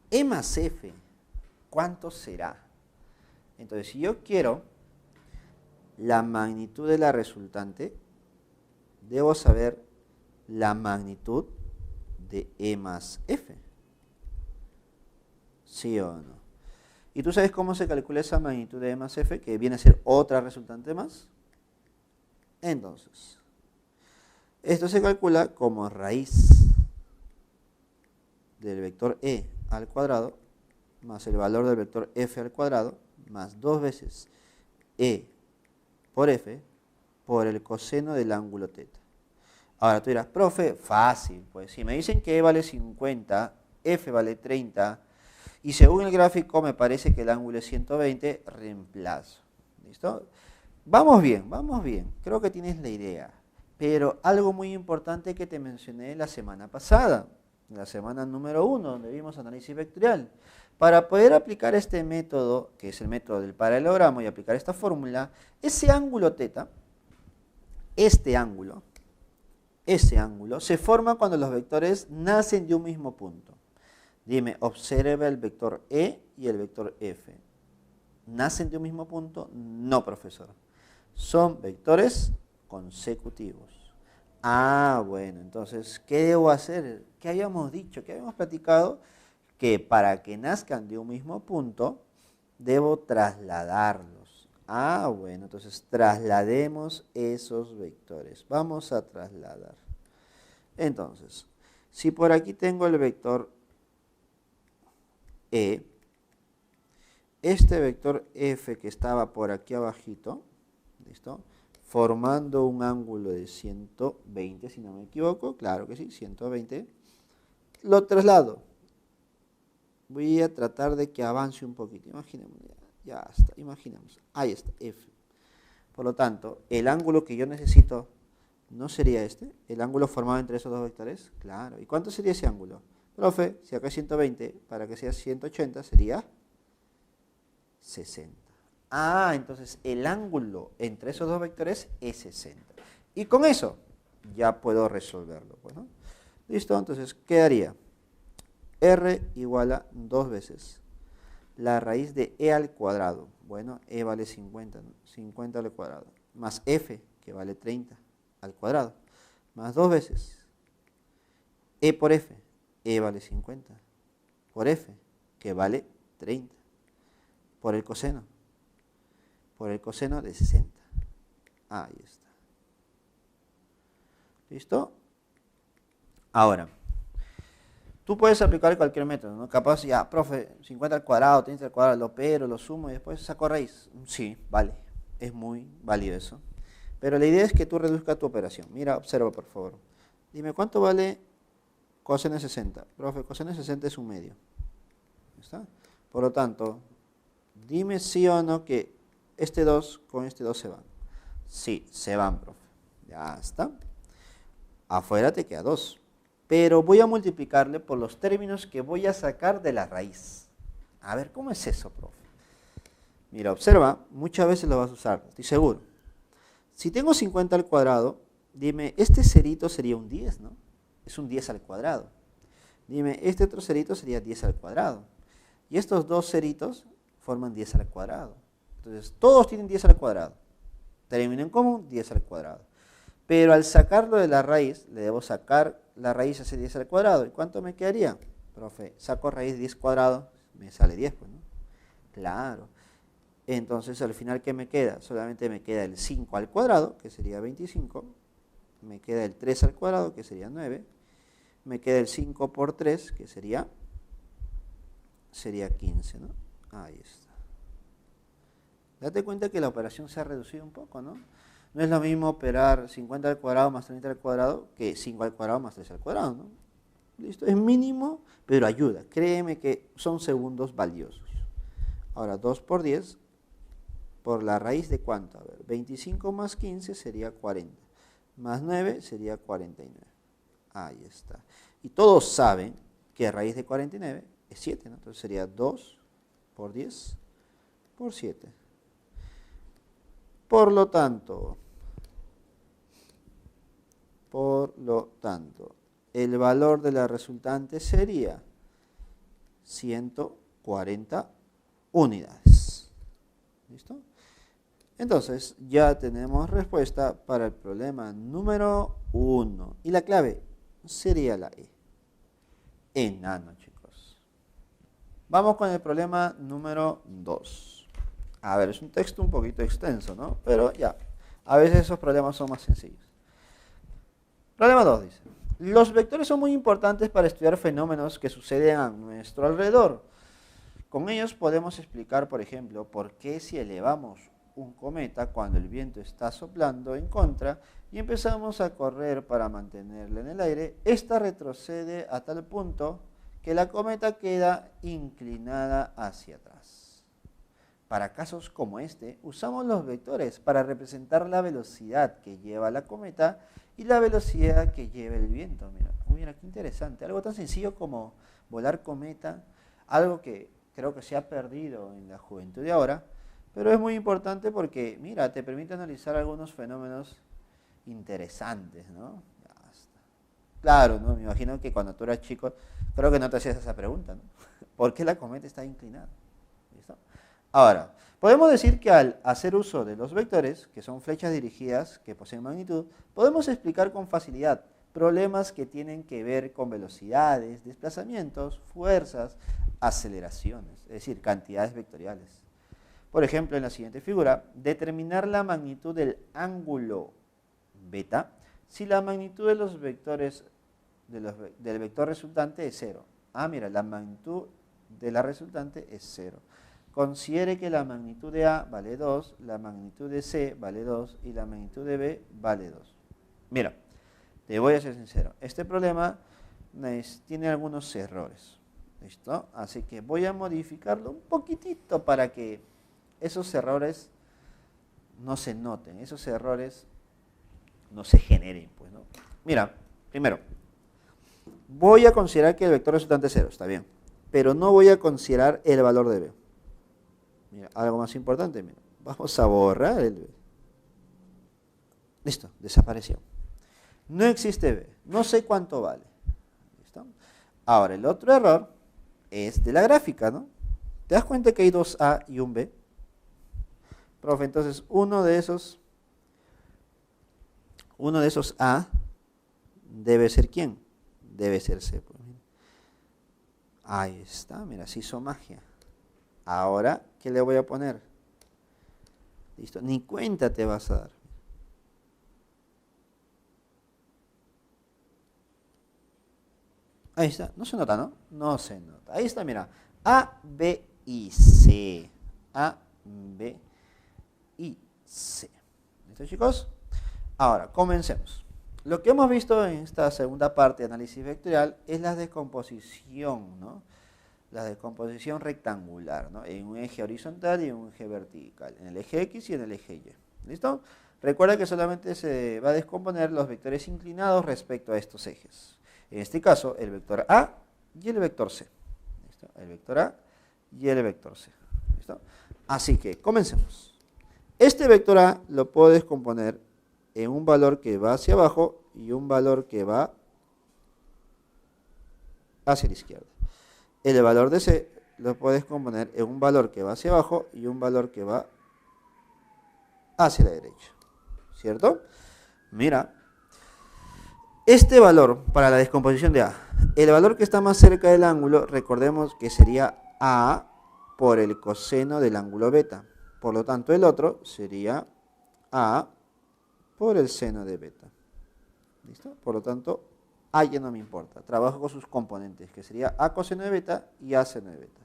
E más F, ¿cuánto será? Entonces, si yo quiero la magnitud de la resultante, debo saber la magnitud de E más F. ¿Sí o no? ¿Y tú sabes cómo se calcula esa magnitud de E más F, que viene a ser otra resultante más? Entonces, esto se calcula como raíz del vector E al cuadrado más el valor del vector F al cuadrado más 2 veces E por F por el coseno del ángulo teta. Ahora tú dirás, profe, fácil, pues si me dicen que E vale 50, F vale 30, y según el gráfico me parece que el ángulo es 120, reemplazo. ¿Listo? Vamos bien, creo que tienes la idea. Pero algo muy importante que te mencioné la semana pasada, la semana número 1, donde vimos análisis vectorial. Para poder aplicar este método, que es el método del paralelogramo, y aplicar esta fórmula, ese ángulo teta, ese ángulo, se forma cuando los vectores nacen de un mismo punto. Dime, observa el vector E y el vector F. ¿Nacen de un mismo punto? No, profesor. Son vectores consecutivos. Ah, bueno, entonces, ¿qué debo hacer? ¿Qué habíamos dicho? ¿Qué habíamos platicado? Que para que nazcan de un mismo punto, debo trasladarlos. Ah, bueno, entonces traslademos esos vectores. Vamos a trasladar. Entonces, si por aquí tengo el vector E, este vector F que estaba por aquí abajito, ¿listo? Formando un ángulo de 120, si no me equivoco, claro que sí, 120, lo traslado. Voy a tratar de que avance un poquito, imaginemos, ya está, imaginemos, ahí está, F. Por lo tanto, el ángulo que yo necesito no sería este, el ángulo formado entre esos dos vectores, claro. ¿Y cuánto sería ese ángulo? Profe, si acá es 120, para que sea 180 sería 60. Ah, entonces el ángulo entre esos dos vectores es 60. Y con eso ya puedo resolverlo. Pues, ¿no? ¿Listo? Entonces quedaría R igual a 2 veces la raíz de E al cuadrado. Bueno, E vale 50, ¿no? 50 al cuadrado. Más F, que vale 30 al cuadrado. Más 2 veces E por F. E vale 50. Por F, que vale 30. Por el coseno de 60. Ahí está. ¿Listo? Ahora, tú puedes aplicar cualquier método, ¿no? Capaz, ya, profe, 50 al cuadrado, 30 al cuadrado, lo pero, lo sumo y después saco raíz. Sí, vale, es muy válido eso. Pero la idea es que tú reduzcas tu operación. Mira, observa por favor. Dime, ¿cuánto vale coseno de 60? Profe, coseno de 60 es un medio. ¿Está? Por lo tanto, dime sí o no que este 2 con este 2 se van. Sí, se van, profe. Ya está. Afuera te queda 2. Pero voy a multiplicarle por los términos que voy a sacar de la raíz. A ver, ¿cómo es eso, profe? Mira, observa, muchas veces lo vas a usar, estoy seguro. Si tengo 50 al cuadrado, dime, este cerito sería un 10, ¿no? Es un 10 al cuadrado. Dime, este otro cerito sería 10 al cuadrado. Y estos dos ceritos forman 10 al cuadrado. Entonces, todos tienen 10 al cuadrado. Término en común, 10 al cuadrado. Pero al sacarlo de la raíz, le debo sacar la raíz a ese 10 al cuadrado. ¿Y cuánto me quedaría? Profe, saco raíz de 10 cuadrado, me sale 10, pues, ¿no? Claro. Entonces, al final, ¿qué me queda? Solamente me queda el 5 al cuadrado, que sería 25. Me queda el 3 al cuadrado, que sería 9. Me queda el 5 por 3, que sería 15, ¿no? Ahí está. Date cuenta que la operación se ha reducido un poco, ¿no? No es lo mismo operar 50 al cuadrado más 30 al cuadrado que 5 al cuadrado más 3 al cuadrado, ¿no? Listo, es mínimo, pero ayuda. Créeme que son segundos valiosos. Ahora, 2 por 10, por la raíz de cuánto? A ver, 25 más 15 sería 40. Más 9 sería 49. Ahí está. Y todos saben que raíz de 49 es 7, ¿no? Entonces sería 2 por 10 por 7. Por lo tanto, el valor de la resultante sería 140 unidades. ¿Listo? Entonces, ya tenemos respuesta para el problema número 1. Y la clave sería la E. Enano, chicos. Vamos con el problema número 2. A ver, es un texto un poquito extenso, ¿no? Pero ya, a veces esos problemas son más sencillos. Problema 2 dice, los vectores son muy importantes para estudiar fenómenos que suceden a nuestro alrededor. Con ellos podemos explicar, por ejemplo, por qué si elevamos un cometa cuando el viento está soplando en contra y empezamos a correr para mantenerla en el aire, esta retrocede a tal punto que la cometa queda inclinada hacia atrás. Para casos como este, usamos los vectores para representar la velocidad que lleva la cometa y la velocidad que lleva el viento. Mira, qué interesante. Algo tan sencillo como volar cometa, algo que creo que se ha perdido en la juventud de ahora, pero es muy importante porque, mira, te permite analizar algunos fenómenos interesantes, ¿no? Claro, ¿no? Me imagino que cuando tú eras chico, creo que no te hacías esa pregunta, ¿no? ¿Por qué la cometa está inclinada? ¿Listo? Ahora, podemos decir que al hacer uso de los vectores, que son flechas dirigidas que poseen magnitud, podemos explicar con facilidad problemas que tienen que ver con velocidades, desplazamientos, fuerzas, aceleraciones, es decir, cantidades vectoriales. Por ejemplo, en la siguiente figura, determinar la magnitud del ángulo beta si la magnitud de los vectores del vector resultante es 0. Mira, la magnitud de la resultante es 0. Considere que la magnitud de A vale 2, la magnitud de C vale 2 y la magnitud de B vale 2. Mira, te voy a ser sincero, este problema tiene algunos errores. ¿Listo? Así que voy a modificarlo un poquitito para que esos errores no se noten, esos errores no se generen, pues, ¿no? Mira, primero, voy a considerar que el vector resultante es 0, está bien, pero no voy a considerar el valor de B. Mira, algo más importante, mira, vamos a borrar el B. Listo, desapareció. No existe B, no sé cuánto vale. ¿Listo? Ahora, el otro error es de la gráfica, ¿no? ¿Te das cuenta que hay dos A y un B? Profe, entonces uno de esos A debe ser ¿quién? Debe ser C. Pues, ahí está, mira, se hizo magia. Ahora, ¿qué le voy a poner? Listo, ni cuenta te vas a dar. Ahí está, no se nota, ¿no? No se nota. Ahí está, mira. A, B y C. A, B y C. ¿Listo, chicos? Ahora, comencemos. Lo que hemos visto en esta segunda parte de análisis vectorial es la descomposición, ¿no? La descomposición rectangular, ¿no? En un eje horizontal y en un eje vertical, en el eje X y en el eje Y. ¿Listo? Recuerda que solamente se va a descomponer los vectores inclinados respecto a estos ejes. En este caso, el vector A y el vector C. ¿Listo? El vector A y el vector C. ¿Listo? Así que, comencemos. Este vector A lo puedo descomponer en un valor que va hacia abajo y un valor que va hacia la izquierda. El valor de C lo puedes componer en un valor que va hacia abajo y un valor que va hacia la derecha. ¿Cierto? Mira, este valor para la descomposición de A, el valor que está más cerca del ángulo, recordemos que sería A por el coseno del ángulo beta. Por lo tanto, el otro sería A por el seno de beta. ¿Listo? Por lo tanto, A ya no me importa. Trabajo con sus componentes, que sería A coseno de beta y A seno de beta.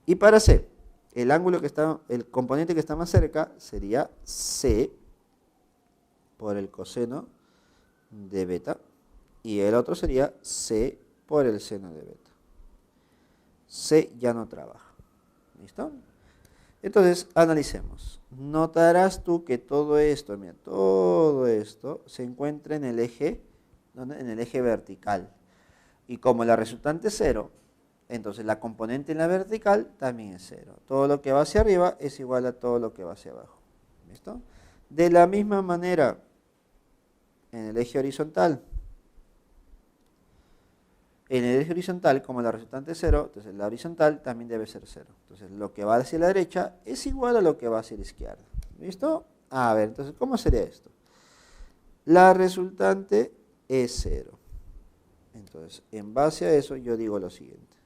Y para C, el componente que está más cerca sería C por el coseno de beta. Y el otro sería C por el seno de beta. C ya no trabaja. ¿Listo? Entonces, analicemos. Notarás tú que todo esto, mira, todo esto se encuentra en el eje, ¿dónde? En el eje vertical. Y como la resultante es 0, entonces la componente en la vertical también es 0. Todo lo que va hacia arriba es igual a todo lo que va hacia abajo. ¿Listo? De la misma manera, en el eje horizontal. En el eje horizontal, como la resultante es 0, entonces la horizontal también debe ser 0. Entonces lo que va hacia la derecha es igual a lo que va hacia la izquierda. ¿Listo? A ver, entonces, ¿cómo sería esto? La resultante es 0. Entonces, en base a eso, yo digo lo siguiente.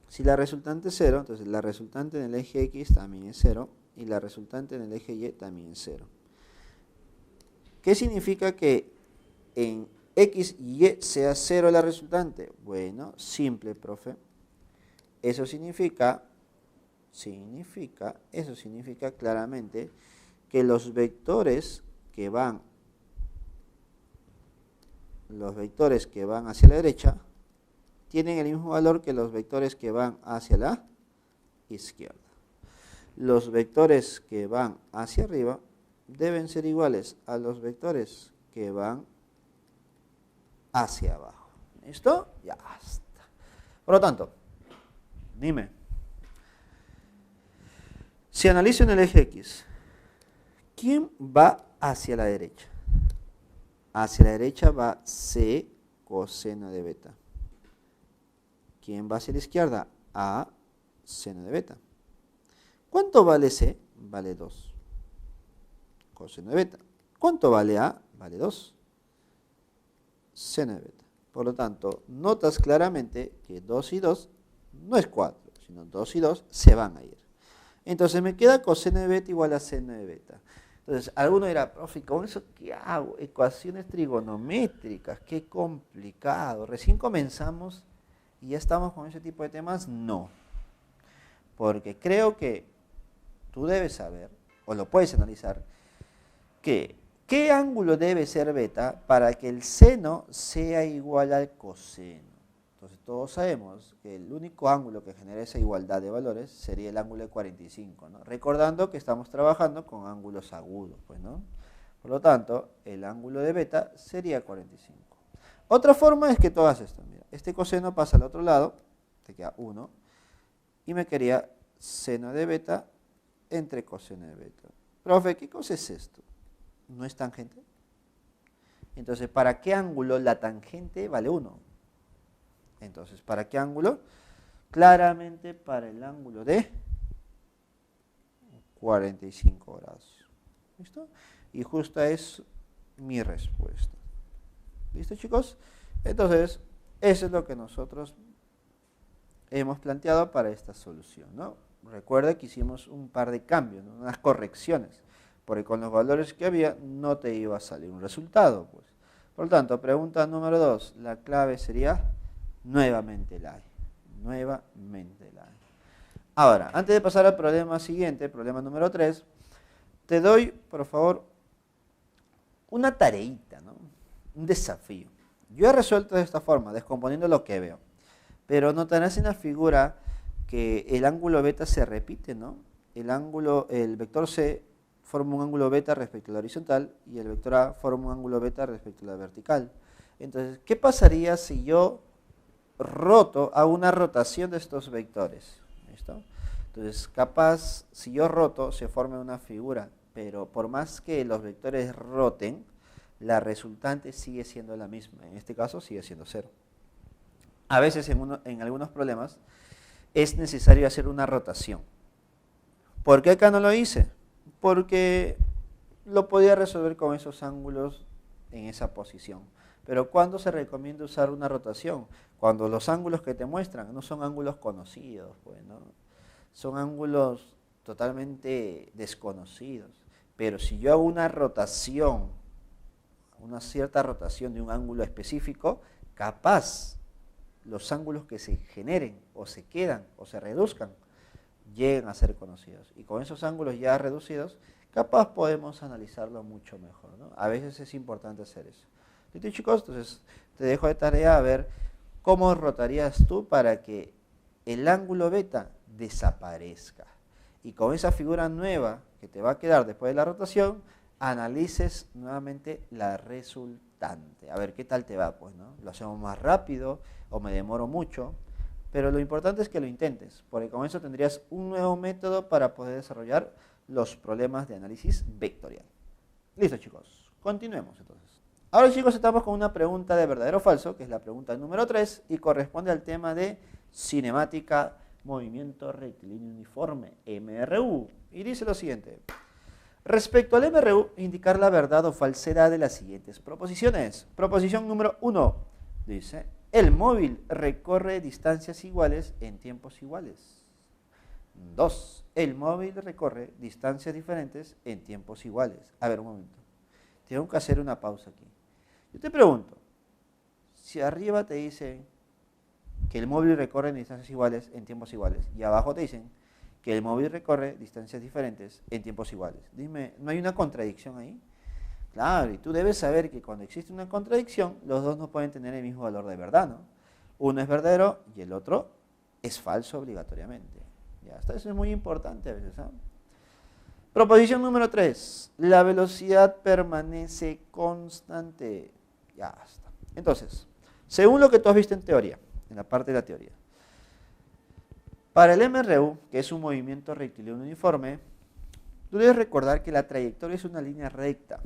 Si la resultante es 0, entonces la resultante en el eje X también es 0 y la resultante en el eje Y también es 0. ¿Qué significa que en X y Y sea 0 la resultante? Bueno, simple, profe. Eso significa claramente que los vectores que van hacia la derecha tienen el mismo valor que los vectores que van hacia la izquierda. Los vectores que van hacia arriba deben ser iguales a los vectores que van hacia abajo. ¿Listo? Ya está. Por lo tanto, dime, si analizo en el eje X, ¿quién va hacia la derecha? Hacia la derecha va C coseno de beta. ¿Quién va hacia la izquierda? A seno de beta. ¿Cuánto vale C? Vale 2. Coseno de beta. ¿Cuánto vale A? Vale 2. Seno de beta. Por lo tanto, notas claramente que 2 y 2 no es 4, sino 2 y 2 se van a ir. Entonces me queda coseno de beta igual a seno de beta. Entonces, alguno dirá, profe, ¿con eso qué hago? Ecuaciones trigonométricas, qué complicado. Recién comenzamos y ya estamos con ese tipo de temas. No. Porque creo que tú debes saber, o lo puedes analizar, que ¿qué ángulo debe ser beta para que el seno sea igual al coseno? Entonces todos sabemos que el único ángulo que genera esa igualdad de valores sería el ángulo de 45, ¿no? Recordando que estamos trabajando con ángulos agudos, pues, ¿no? Por lo tanto, el ángulo de beta sería 45. Otra forma es que tú hagas esto, mira, este coseno pasa al otro lado, te queda 1, y me quedaría seno de beta entre coseno de beta. Profe, ¿qué cosa es esto? ¿No es tangente? Entonces, ¿para qué ángulo la tangente vale 1? Entonces, ¿para qué ángulo? Claramente para el ángulo de 45 grados. ¿Listo? Y justa es mi respuesta. ¿Listo, chicos? Entonces, eso es lo que nosotros hemos planteado para esta solución, ¿no? Recuerda que hicimos un par de cambios, ¿no? Unas correcciones, porque con los valores que había no te iba a salir un resultado, pues. Por lo tanto, pregunta número 2, la clave sería nuevamente la hay. Nuevamente la hay. Ahora, antes de pasar al problema siguiente, problema número 3, te doy, por favor, una tareita, ¿no? Un desafío. Yo he resuelto de esta forma, descomponiendo lo que veo. Pero notarás en la figura que el ángulo beta se repite, ¿no? El vector C forma un ángulo beta respecto a la horizontal y el vector A forma un ángulo beta respecto a la vertical. Entonces, ¿qué pasaría si yo hago una rotación de estos vectores? ¿Listo? Entonces, capaz, si yo roto, se forma una figura, pero por más que los vectores roten, la resultante sigue siendo la misma. En este caso, sigue siendo 0. A veces, en algunos problemas, es necesario hacer una rotación. ¿Por qué acá no lo hice? Porque lo podía resolver con esos ángulos en esa posición. Pero ¿cuándo se recomienda usar una rotación? Cuando los ángulos que te muestran no son ángulos conocidos, pues, ¿no? Son ángulos totalmente desconocidos. Pero si yo hago una rotación, una cierta rotación de un ángulo específico, capaz los ángulos que se generen o se quedan o se reduzcan lleguen a ser conocidos. Y con esos ángulos ya reducidos, capaz podemos analizarlo mucho mejor, ¿no? A veces es importante hacer eso. ¿Listo, chicos? Entonces te dejo de tarea a ver cómo rotarías tú para que el ángulo beta desaparezca. Y con esa figura nueva que te va a quedar después de la rotación, analices nuevamente la resultante. A ver qué tal te va, pues, ¿no? Lo hacemos más rápido o me demoro mucho, pero lo importante es que lo intentes, porque con eso tendrías un nuevo método para poder desarrollar los problemas de análisis vectorial. Listo, chicos. Continuemos entonces. Ahora, chicos, estamos con una pregunta de verdadero o falso, que es la pregunta número 3 y corresponde al tema de cinemática, movimiento rectilíneo uniforme, MRU. Y dice lo siguiente. Respecto al MRU, indicar la verdad o falsedad de las siguientes proposiciones. Proposición número 1 dice, el móvil recorre distancias iguales en tiempos iguales. 2. El móvil recorre distancias diferentes en tiempos iguales. A ver, un momento. Tengo que hacer una pausa aquí. Yo te pregunto, si arriba te dicen que el móvil recorre distancias iguales en tiempos iguales y abajo te dicen que el móvil recorre distancias diferentes en tiempos iguales. Dime, ¿no hay una contradicción ahí? Claro, y tú debes saber que cuando existe una contradicción, los dos no pueden tener el mismo valor de verdad, ¿no? Uno es verdadero y el otro es falso obligatoriamente. Ya está, eso es muy importante a veces, ¿eh? Proposición número 3. La velocidad permanece constante. Ya está. Entonces, según lo que tú has visto en teoría, en la parte de la teoría, para el MRU, que es un movimiento rectilíneo uniforme, tú debes recordar que la trayectoria es una línea recta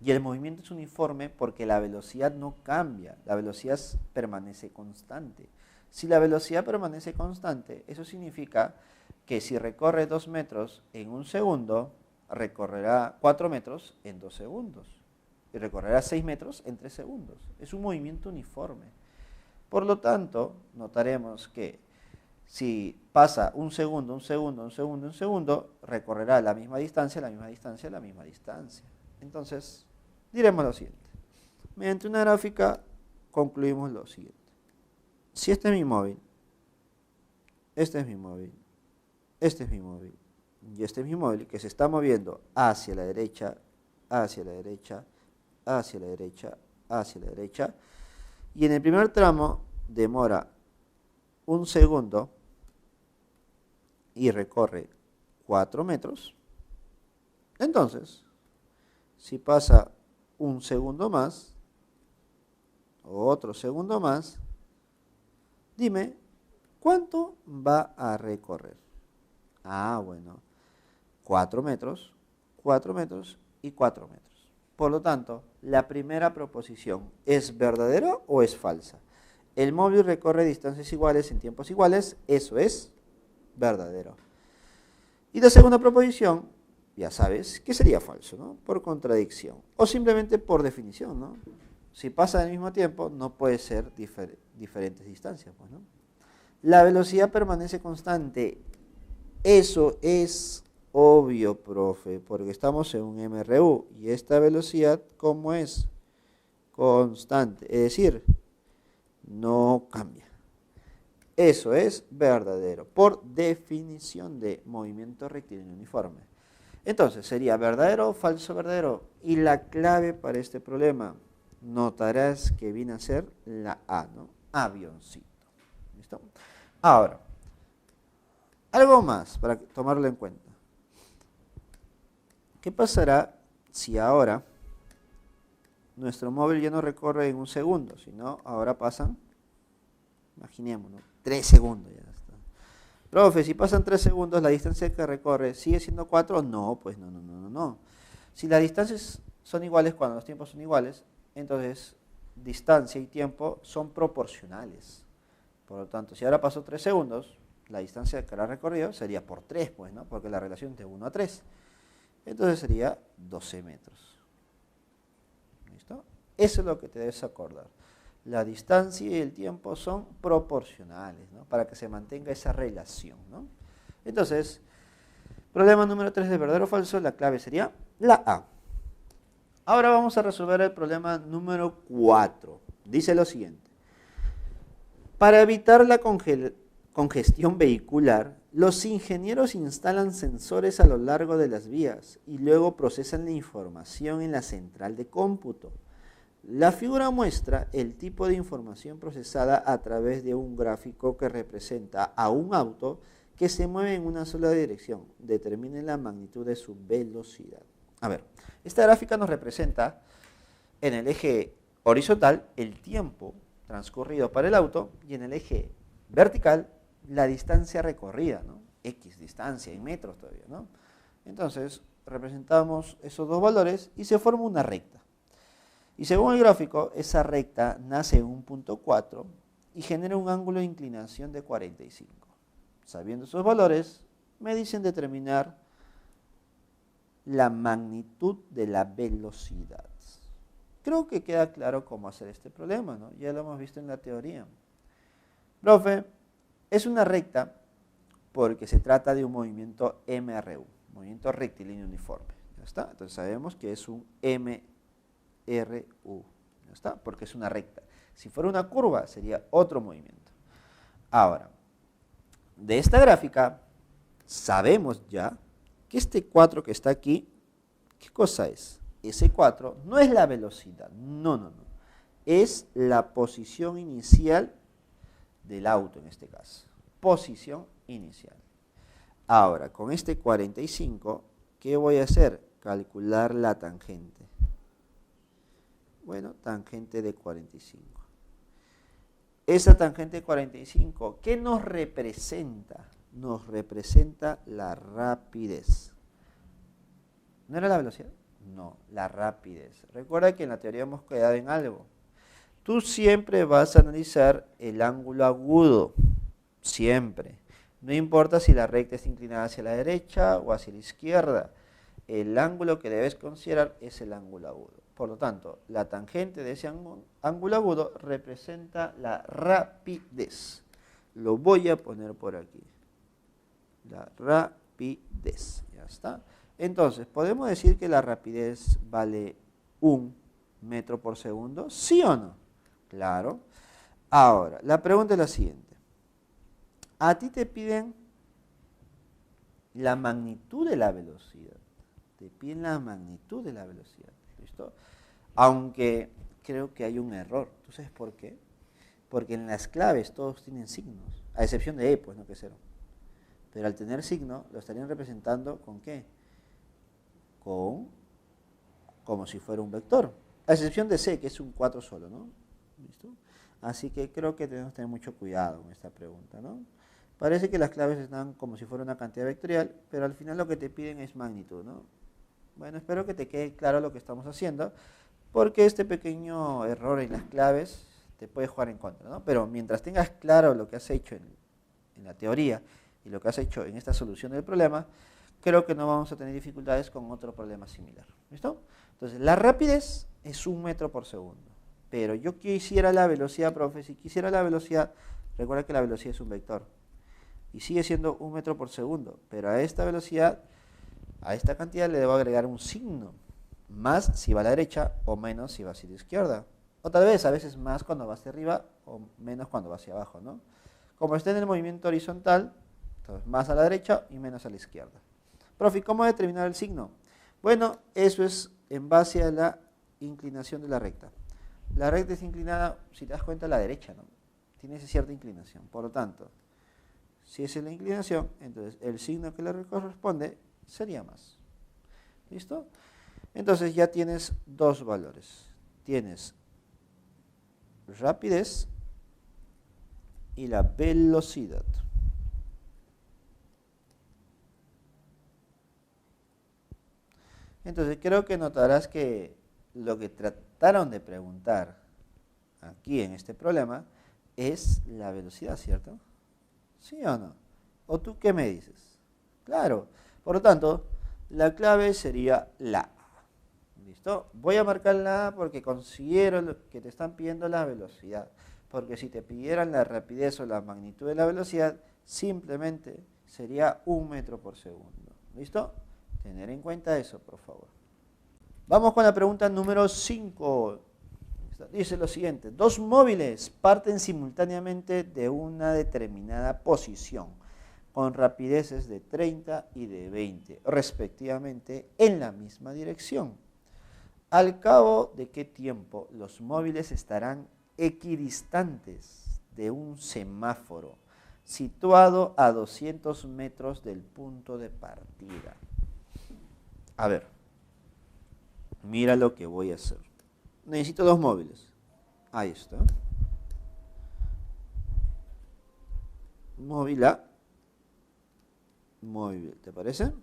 y el movimiento es uniforme porque la velocidad no cambia, la velocidad permanece constante. Si la velocidad permanece constante, eso significa que si recorre 2 metros en un segundo, recorrerá 4 metros en 2 segundos y recorrerá 6 metros en 3 segundos. Es un movimiento uniforme. Por lo tanto, notaremos que si pasa un segundo, un segundo, un segundo, un segundo, recorrerá la misma distancia, la misma distancia, la misma distancia. Entonces, diremos lo siguiente. Mediante una gráfica concluimos lo siguiente. Si este es mi móvil, este es mi móvil, este es mi móvil, y este es mi móvil que se está moviendo hacia la derecha, hacia la derecha, hacia la derecha, hacia la derecha, y en el primer tramo demora un segundo y recorre 4 metros, entonces, si pasa un segundo más, o otro segundo más, dime, ¿cuánto va a recorrer? Ah, bueno, 4 metros, 4 metros y 4 metros. Por lo tanto, la primera proposición, ¿es verdadera o es falsa? El móvil recorre distancias iguales en tiempos iguales, eso es verdadero. Y la segunda proposición, ya sabes, que sería falso, ¿no? Por contradicción o simplemente por definición, ¿no? Si pasa al mismo tiempo, no puede ser diferentes distancias, pues, ¿no? La velocidad permanece constante. Eso es obvio, profe, porque estamos en un MRU. ¿Y esta velocidad cómo es? constante, es decir, no cambia. Eso es verdadero, por definición de movimiento rectilíneo uniforme. Entonces, sería verdadero o falso verdadero. Y la clave para este problema, notarás que viene a ser la A, ¿no? Avioncito. ¿Listo? Ahora, algo más para tomarlo en cuenta. ¿Qué pasará si ahora nuestro móvil ya no recorre en un segundo, sino ahora pasan, imaginémonos, 3 segundos ya está? Profe, si pasan 3 segundos, ¿la distancia que recorre sigue siendo 4? No, pues no. Si las distancias son iguales cuando los tiempos son iguales, entonces distancia y tiempo son proporcionales. Por lo tanto, si ahora pasó 3 segundos, la distancia que habrá recorrido sería por 3, pues, ¿no? Porque la relación es de 1 a 3. Entonces sería 12 metros. ¿Listo? Eso es lo que te debes acordar. La distancia y el tiempo son proporcionales, ¿no? Para que se mantenga esa relación, ¿no? Entonces, problema número 3 de verdadero o falso, la clave sería la A. Ahora vamos a resolver el problema número 4. Dice lo siguiente. Para evitar la congestión vehicular, los ingenieros instalan sensores a lo largo de las vías y luego procesan la información en la central de cómputo. La figura muestra el tipo de información procesada a través de un gráfico que representa a un auto que se mueve en una sola dirección. Determine la magnitud de su velocidad. A ver, esta gráfica nos representa en el eje horizontal el tiempo transcurrido para el auto y en el eje vertical la distancia recorrida, ¿no? X distancia en metros todavía, ¿no? Entonces representamos esos dos valores y se forma una recta. Y según el gráfico, esa recta nace en un punto 4 y genera un ángulo de inclinación de 45. Sabiendo esos valores, me dicen determinar la magnitud de la velocidad. Creo que queda claro cómo hacer este problema, ¿no? Ya lo hemos visto en la teoría. Profe, es una recta porque se trata de un movimiento MRU, movimiento rectilíneo uniforme. ¿Ya está? Entonces sabemos que es un MRU. ¿Ya está? Porque es una recta. Si fuera una curva, sería otro movimiento. Ahora, de esta gráfica, sabemos ya que este 4 que está aquí, ¿qué cosa es? Ese 4 no es la velocidad, no. Es la posición inicial del auto en este caso. Posición inicial. Ahora, con este 45, ¿qué voy a hacer? Calcular la tangente. Bueno, tangente de 45. Esa tangente de 45, ¿qué nos representa? Nos representa la rapidez. ¿No era la velocidad? No, la rapidez. Recuerda que en la teoría hemos quedado en algo. Tú siempre vas a analizar el ángulo agudo, siempre. No importa si la recta está inclinada hacia la derecha o hacia la izquierda. El ángulo que debes considerar es el ángulo agudo. Por lo tanto, la tangente de ese ángulo agudo representa la rapidez. Lo voy a poner por aquí. La rapidez. Ya está. Entonces, ¿podemos decir que la rapidez vale 1 metro por segundo? ¿Sí o no? Claro. Ahora, la pregunta es la siguiente. A ti te piden la magnitud de la velocidad. Te piden la magnitud de la velocidad. ¿Listo? Aunque creo que hay un error. ¿Tú sabes por qué? Porque en las claves todos tienen signos. A excepción de E, pues no que cero. Pero al tener signo, lo estarían representando ¿con qué? Como si fuera un vector. A excepción de C, que es un 4 solo, ¿no? ¿Listo? Así que creo que tenemos que tener mucho cuidado con esta pregunta, ¿no? Parece que las claves están como si fuera una cantidad vectorial, pero al final lo que te piden es magnitud, ¿no? Bueno, espero que te quede claro lo que estamos haciendo, porque este pequeño error en las claves te puede jugar en contra, ¿no? Pero mientras tengas claro lo que has hecho en la teoría y lo que has hecho en esta solución del problema, creo que no vamos a tener dificultades con otro problema similar. ¿Listo? Entonces, la rapidez es 1 metro por segundo. Pero yo quisiera la velocidad, profe. Si quisiera la velocidad, recuerda que la velocidad es un vector. Y sigue siendo 1 metro por segundo. Pero a esta velocidad, a esta cantidad le debo agregar un signo. Más si va a la derecha o menos si va hacia la izquierda. O tal vez a veces más cuando va hacia arriba o menos cuando va hacia abajo, ¿no? Como está en el movimiento horizontal, entonces más a la derecha y menos a la izquierda. Profe, ¿cómo determinar el signo? Bueno, eso es en base a la inclinación de la recta. La recta es inclinada, si te das cuenta, a la derecha, ¿no? Tiene esa cierta inclinación. Por lo tanto, si esa es la inclinación, entonces el signo que le corresponde sería más. ¿Listo? Entonces ya tienes dos valores. Tienes rapidez y la velocidad. Entonces creo que notarás que lo que trataron de preguntar aquí en este problema es la velocidad, ¿cierto? ¿Sí o no? ¿O tú qué me dices? Claro. Por lo tanto, la clave sería la A. ¿Listo? Voy a marcar la A porque considero que te están pidiendo la velocidad. Porque si te pidieran la rapidez o la magnitud de la velocidad, simplemente sería 1 metro por segundo. ¿Listo? Tener en cuenta eso, por favor. Vamos con la pregunta número 5. Dice lo siguiente: dos móviles parten simultáneamente de una determinada posición con rapideces de 30 y de 20, respectivamente, en la misma dirección. ¿Al cabo de qué tiempo los móviles estarán equidistantes de un semáforo situado a 200 metros del punto de partida? A ver, mira lo que voy a hacer. Necesito dos móviles. Ahí está. Móvil A, móvil B. ¿Te parece?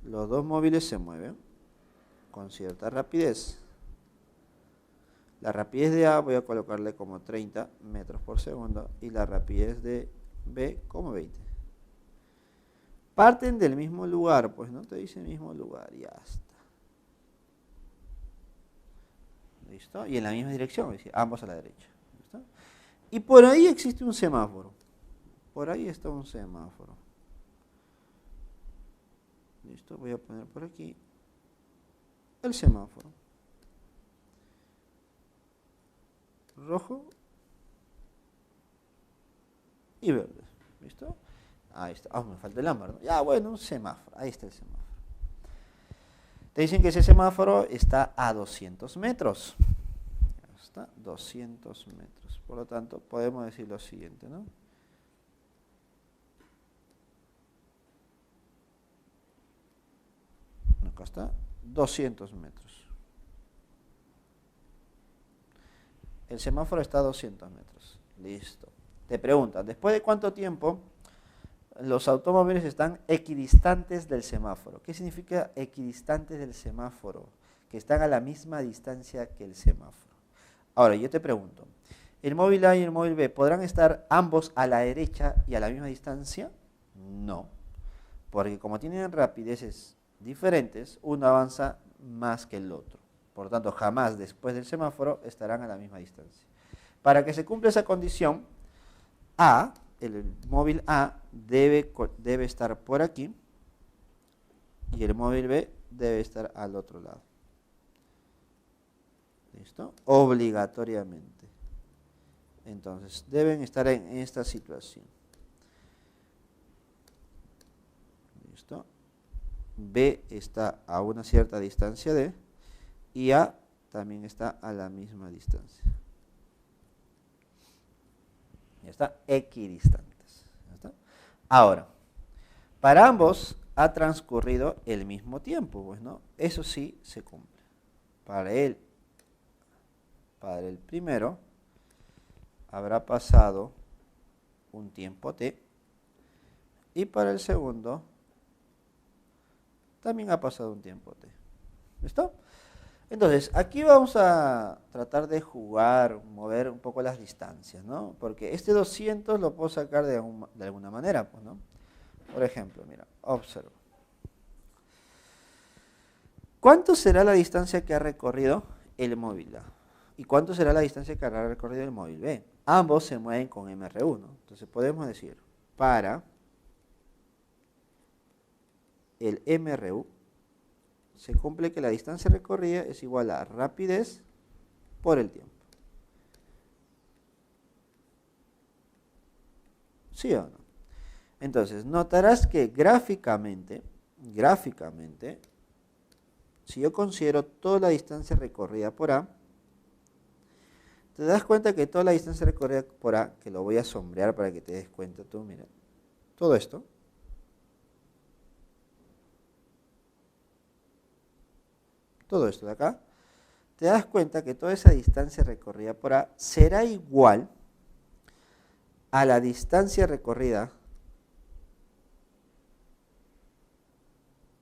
Los dos móviles se mueven con cierta rapidez. La rapidez de A voy a colocarle como 30 metros por segundo y la rapidez de B como 20. Parten del mismo lugar, pues no te dice el mismo lugar, ya está. ¿Listo? Y en la misma dirección, es decir, ambos a la derecha. ¿Listo? Y por ahí existe un semáforo. Por ahí está un semáforo. ¿Listo? Voy a poner por aquí el semáforo. Rojo y verde. ¿Listo? Ahí está. Me falta el ámbar, ¿no? Ya, bueno, un semáforo. Ahí está el semáforo. Te dicen que ese semáforo está a 200 metros. Ya está, 200 metros. Por lo tanto, podemos decir lo siguiente, ¿no? Acá está, 200 metros. El semáforo está a 200 metros. Listo. Te preguntan, ¿después de cuánto tiempo los automóviles están equidistantes del semáforo? ¿Qué significa equidistantes del semáforo? Que están a la misma distancia que el semáforo. Ahora, yo te pregunto, ¿el móvil A y el móvil B podrán estar ambos a la derecha y a la misma distancia? No, porque como tienen rapideces diferentes, uno avanza más que el otro. Por lo tanto, jamás después del semáforo estarán a la misma distancia. Para que se cumpla esa condición, el móvil A debe estar por aquí y el móvil B debe estar al otro lado. ¿Listo? Obligatoriamente. Entonces, deben estar en esta situación. ¿Listo? B está a una cierta distancia de y A también está a la misma distancia. Ya está, equidistantes. ¿Ya está? Ahora, para ambos ha transcurrido el mismo tiempo, pues, ¿no? Eso sí se cumple. Para el primero habrá pasado un tiempo t y para el segundo también ha pasado un tiempo t. ¿Listo? Entonces, aquí vamos a tratar de jugar, mover un poco las distancias, ¿no? Porque este 200 lo puedo sacar de alguna manera, pues, ¿no? Por ejemplo, mira, observo. ¿Cuánto será la distancia que ha recorrido el móvil A? ¿Y cuánto será la distancia que habrá recorrido el móvil B? Ambos se mueven con MR1. Entonces podemos decir, para el MRU, se cumple que la distancia recorrida es igual a rapidez por el tiempo. ¿Sí o no? Entonces, notarás que gráficamente, si yo considero toda la distancia recorrida por A, te das cuenta que toda la distancia recorrida por A, que lo voy a sombrear para que te des cuenta tú, mira, todo esto, de acá, te das cuenta que toda esa distancia recorrida por A será igual a la distancia recorrida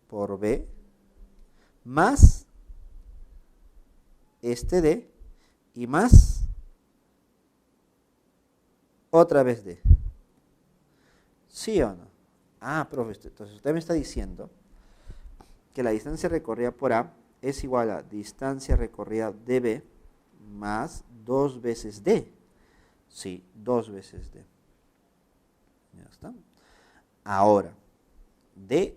por B más este D y más otra vez D. ¿Sí o no? Ah, profe, entonces usted me está diciendo que la distancia recorrida por A es igual a distancia recorrida de B más 2 veces D. Sí, 2 veces D. Ya está. Ahora, D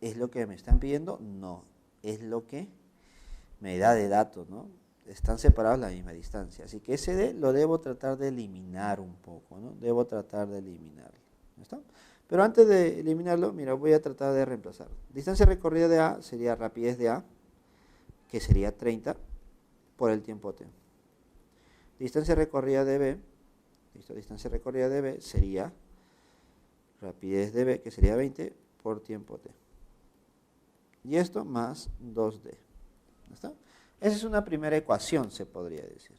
es lo que me están pidiendo, no, es lo que me da de datos, ¿no? Están separados la misma distancia, así que ese D lo debo tratar de eliminar un poco, ¿no? Debo tratar de eliminarlo, ¿ya está? Pero antes de eliminarlo, mira, voy a tratar de reemplazar. Distancia recorrida de A sería rapidez de A, que sería 30 por el tiempo T. Distancia recorrida de B, distancia recorrida de B sería rapidez de B, que sería 20 por tiempo T. Y esto más 2D. ¿Ya está? Esa es una primera ecuación, se podría decir.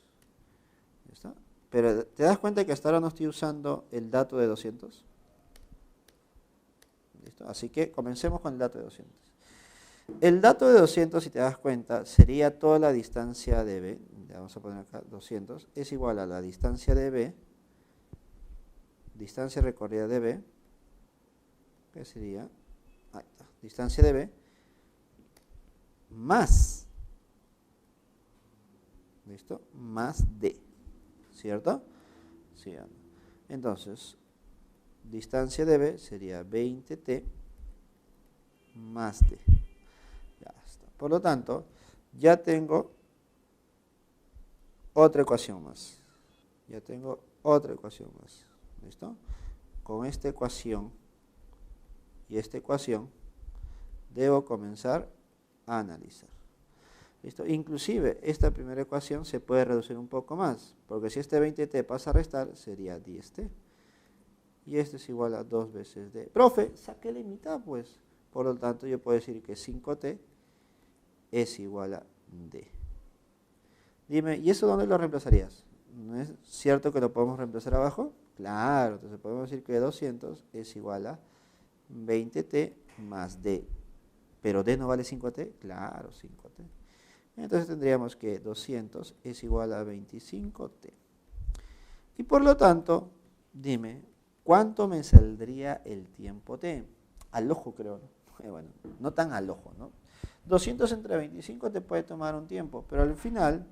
¿Ya está? Pero ¿te das cuenta que hasta ahora no estoy usando el dato de 200? ¿Listo? Así que comencemos con el dato de 200. El dato de 200, si te das cuenta, sería toda la distancia de B. Vamos a poner acá 200. Es igual a la distancia de B, distancia recorrida de B, que sería, ahí está, distancia de B, más, ¿listo? Más D, ¿cierto? Sí. Entonces, distancia de B sería 20T más D. Ya está. Por lo tanto, ya tengo otra ecuación más. ¿Listo? Con esta ecuación y esta ecuación debo comenzar a analizar. ¿Listo? Inclusive esta primera ecuación se puede reducir un poco más, porque si este 20T pasa a restar, sería 10T. Y esto es igual a 2 veces D. Profe, saqué la mitad, pues. Por lo tanto, yo puedo decir que 5T es igual a D. Dime, ¿y eso dónde lo reemplazarías? ¿No es cierto que lo podemos reemplazar abajo? Claro, entonces podemos decir que 200 es igual a 20T más D. ¿Pero D no vale 5T? Claro, 5T. Entonces tendríamos que 200 es igual a 25T. Y por lo tanto, dime, ¿cuánto me saldría el tiempo T? Al ojo creo, ¿no? Bueno, no tan al ojo, ¿no? 200 entre 25 te puede tomar un tiempo, pero al final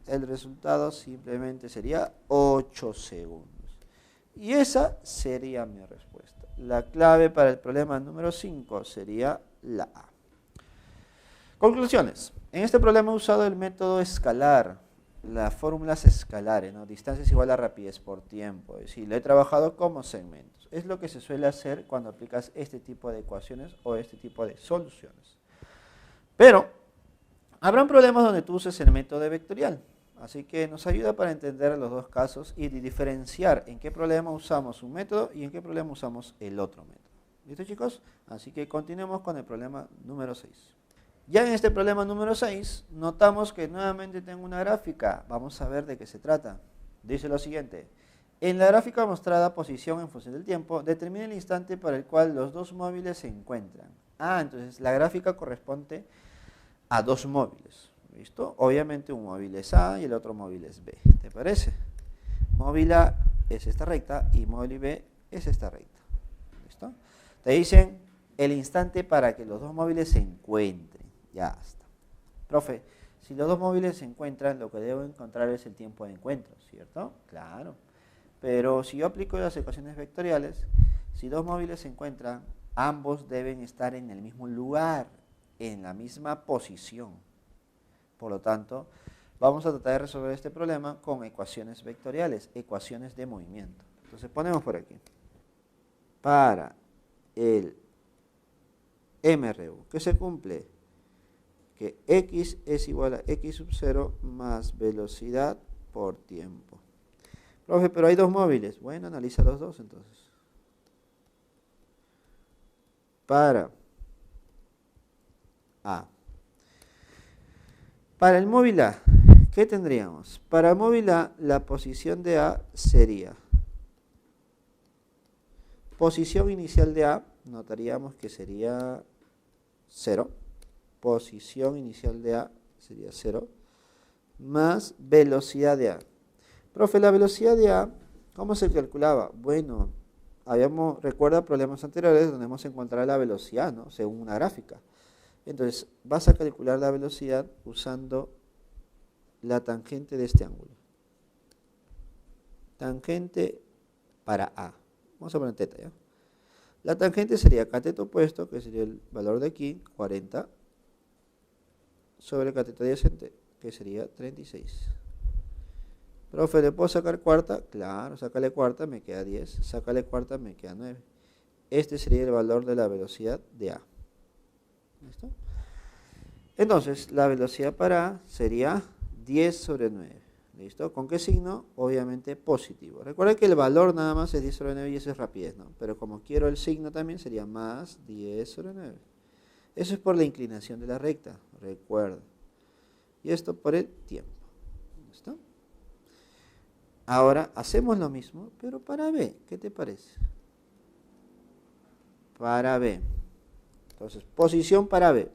el resultado simplemente sería 8 segundos. Y esa sería mi respuesta. La clave para el problema número 5 sería la A. Conclusiones. En este problema he usado el método escalar, las fórmulas escalares, ¿no? Distancia es igual a rapidez por tiempo. Es decir, lo he trabajado como segmentos. Es lo que se suele hacer cuando aplicas este tipo de ecuaciones o este tipo de soluciones. Pero habrán problemas donde tú uses el método vectorial. Así que nos ayuda para entender los dos casos y diferenciar en qué problema usamos un método y en qué problema usamos el otro método. ¿Listo, chicos? Así que continuemos con el problema número 6. Ya en este problema número 6, notamos que nuevamente tengo una gráfica. Vamos a ver de qué se trata. Dice lo siguiente. En la gráfica mostrada posición en función del tiempo, determina el instante para el cual los dos móviles se encuentran. Entonces la gráfica corresponde a dos móviles. ¿Listo? Obviamente un móvil es A y el otro móvil es B. ¿Te parece? Móvil A es esta recta y móvil B es esta recta. ¿Listo? Te dicen el instante para que los dos móviles se encuentren. Ya está. Profe, si los dos móviles se encuentran, lo que debo encontrar es el tiempo de encuentro, ¿cierto? Claro. Pero si yo aplico las ecuaciones vectoriales, si dos móviles se encuentran, ambos deben estar en el mismo lugar, en la misma posición. Por lo tanto, Vamos a tratar de resolver este problema con ecuaciones vectoriales, ecuaciones de movimiento. Entonces ponemos por aquí. Para el MRU, ¿qué se cumple? Que X es igual a X sub 0 más velocidad por tiempo. Profe, pero hay dos móviles. Bueno, analiza los dos entonces. Para A. Para el móvil A, ¿qué tendríamos? Para el móvil A, la posición de A sería posición inicial de A, notaríamos que sería 0. Posición inicial de A sería 0, más velocidad de A. Profe, la velocidad de A, ¿cómo se calculaba? Bueno, recuerda problemas anteriores donde hemos encontrado la velocidad, ¿no? Según una gráfica. Entonces, vas a calcular la velocidad usando la tangente de este ángulo. Tangente para A. Vamos a poner teta, ¿ya? La tangente sería cateto opuesto, que sería el valor de aquí, 40, sobre el cateto adyacente, que sería 36. Profe, ¿le puedo sacar cuarta? Claro, sácale cuarta, me queda 10. Sácale cuarta, me queda 9. Este sería el valor de la velocidad de A. ¿Listo? Entonces, la velocidad para A sería 10 sobre 9. ¿Listo? ¿Con qué signo? Obviamente positivo. Recuerda que el valor nada más es 10 sobre 9 y eso es rapidez, ¿no? Pero como quiero el signo también sería más 10 sobre 9. Eso es por la inclinación de la recta, recuerda. Y esto por el tiempo. ¿Listo? Ahora hacemos lo mismo, pero para B. ¿Qué te parece? Para B. Entonces, posición para B.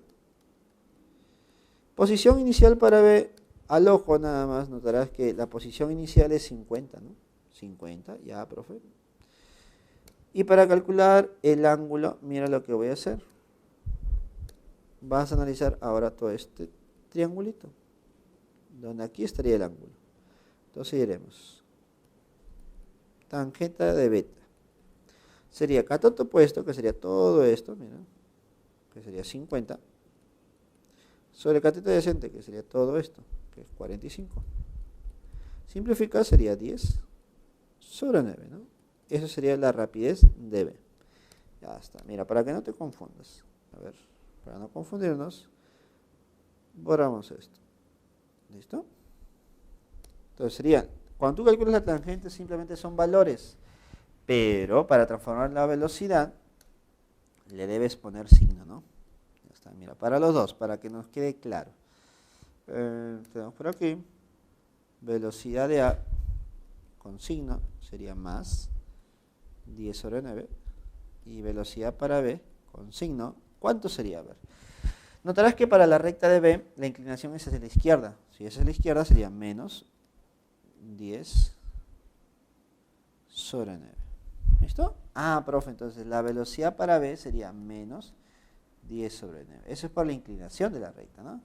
Posición inicial para B, al ojo nada más, notarás que la posición inicial es 50, ¿no? 50, ya, profe. Y para calcular el ángulo, mira lo que voy a hacer. Vas a analizar ahora todo este triangulito, donde aquí estaría el ángulo. Entonces diremos, tangente de beta. Sería cateto opuesto, que sería todo esto, mira, que sería 50. Sobre el cateto adyacente, que sería todo esto, que es 45. Simplificar sería 10 sobre 9, ¿no? Eso sería la rapidez de B. Ya está. Mira, para que no te confundas. A ver, para no confundirnos, borramos esto. ¿Listo? Entonces sería, cuando tú calculas la tangente simplemente son valores, pero para transformar la velocidad le debes poner signo, ¿no? Ya está, mira, para los dos, para que nos quede claro. Tenemos por aquí, velocidad de A con signo sería más 10 sobre 9, y velocidad para B con signo, ¿cuánto sería? A ver. Notarás que para la recta de B la inclinación es hacia la izquierda. Si es hacia la izquierda sería menos 10 sobre 9. ¿Listo? Ah, profe, entonces la velocidad para B sería menos 10 sobre 9. Eso es por la inclinación de la recta, ¿no?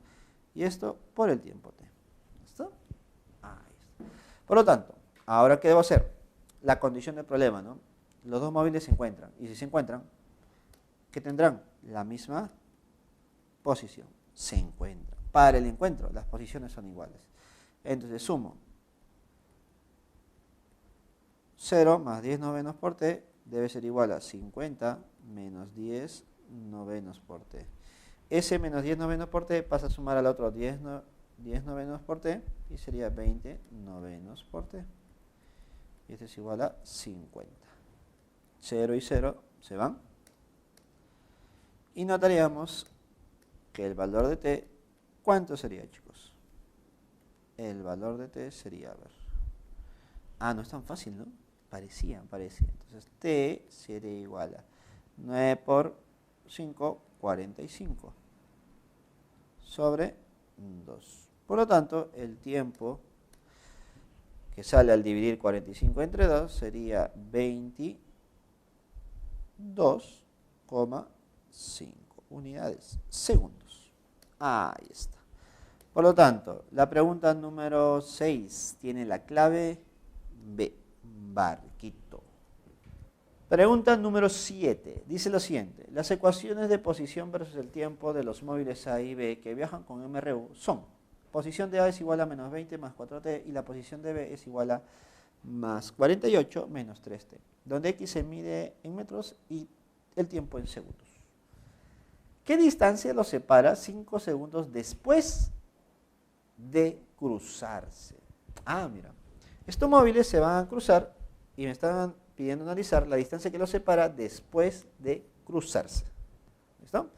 Y esto por el tiempo t. ¿Listo? Ahí está. Por lo tanto, ¿ahora qué debo hacer? La condición del problema, ¿no? Los dos móviles se encuentran. Y si se encuentran, ¿qué tendrán? La misma posición. Se encuentran. Para el encuentro, las posiciones son iguales. Entonces sumo 0 más 10 novenos por t debe ser igual a 50 menos 10 novenos por t. Ese menos 10 novenos por t pasa a sumar al otro 10 novenos por t y sería 20 novenos por t. Y este es igual a 50. 0 y 0 se van. Y notaríamos que el valor de t, ¿cuánto sería, chicos? El valor de t sería, a ver. Ah, no es tan fácil, ¿no? Parecía. Entonces t sería igual a 9 por 5, 45 sobre 2. Por lo tanto, el tiempo que sale al dividir 45 entre 2 sería 22,5 unidades segundos. Ahí está. Por lo tanto, la pregunta número 6 tiene la clave B, barquito. Pregunta número 7. Dice lo siguiente. Las ecuaciones de posición versus el tiempo de los móviles A y B que viajan con MRU son. posición de A es igual a menos 20 más 4t y la posición de B es igual a más 48 menos 3t, donde X se mide en metros y el tiempo en segundos. ¿Qué distancia los separa 5 segundos después de cruzarse? Ah, mira, estos móviles se van a cruzar y me estaban pidiendo analizar la distancia que los separa después de cruzarse. ¿Listo?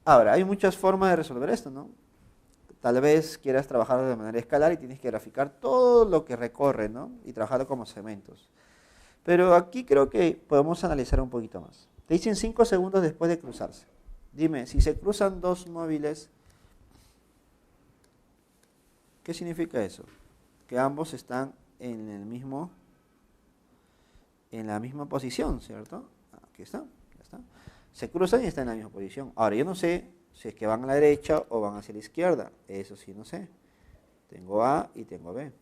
Ahora, hay muchas formas de resolver esto, ¿no? Tal vez quieras trabajar de manera escalar y tienes que graficar todo lo que recorre, ¿no? Y trabajarlo como segmentos. Pero aquí creo que podemos analizar un poquito más. Te dicen 5 segundos después de cruzarse. Dime, si se cruzan dos móviles, ¿qué significa eso? Que ambos están en la misma posición, ¿cierto? Aquí está, ya está. Se cruzan y están en la misma posición. Ahora, yo no sé si es que van a la derecha o van hacia la izquierda. Eso sí, no sé. Tengo A y tengo B.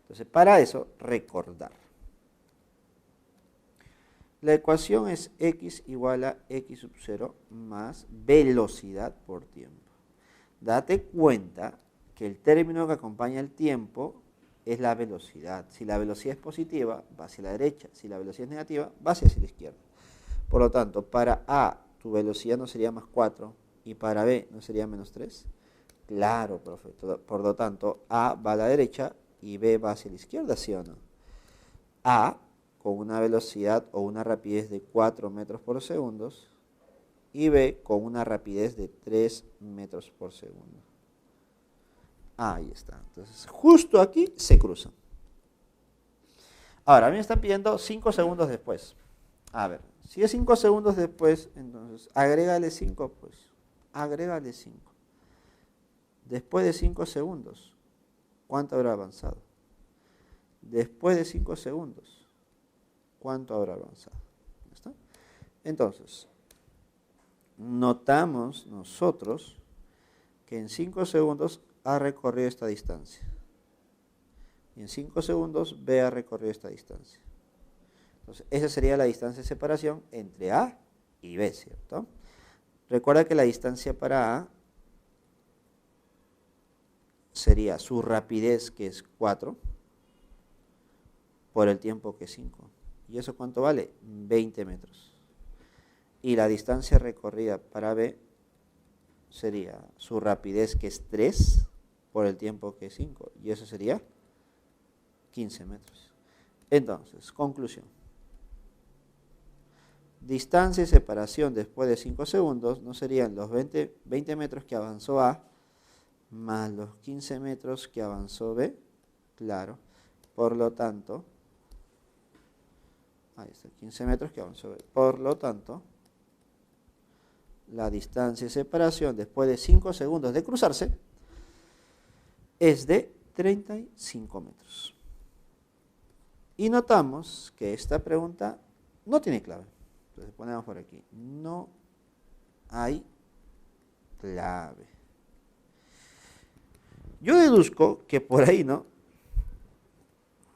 Entonces, para eso, recordar. La ecuación es x igual a x sub 0 más velocidad por tiempo. Date cuenta que el término que acompaña el tiempo es la velocidad. Si la velocidad es positiva, va hacia la derecha. Si la velocidad es negativa, va hacia la izquierda. Por lo tanto, para A, tu velocidad no sería más 4 y para B no sería menos 3. Claro, profe. Por lo tanto, A va a la derecha y B va hacia la izquierda, ¿sí o no? A con una velocidad o una rapidez de 4 metros por segundo y B con una rapidez de 3 metros por segundo. Ahí está. Entonces, justo aquí se cruzan. Ahora, a mí me están pidiendo 5 segundos después. A ver, si es 5 segundos después, entonces, agrégale 5, pues. Agrégale 5. Después de 5 segundos, ¿cuánto habrá avanzado? Después de 5 segundos, ¿cuánto habrá avanzado? ¿Está? Entonces, notamos nosotros que en 5 segundos A recorrido esta distancia. Y en 5 segundos B ha recorrido esta distancia. Entonces, esa sería la distancia de separación entre A y B, ¿cierto? Recuerda que la distancia para A sería su rapidez, que es 4, por el tiempo, que es 5. ¿Y eso cuánto vale? 20 metros. Y la distancia recorrida para B sería su rapidez, que es 3, por el tiempo, que es 5. Y eso sería 15 metros. Entonces, conclusión. Distancia y separación después de 5 segundos no serían los 20 metros que avanzó A más los 15 metros que avanzó B. Claro. Por lo tanto, ahí está, 15 metros que avanzó B. Por lo tanto, la distancia de separación después de 5 segundos de cruzarse es de 35 metros. Y notamos que esta pregunta no tiene clave. Entonces ponemos por aquí, no hay clave. Yo deduzco que por ahí, ¿no?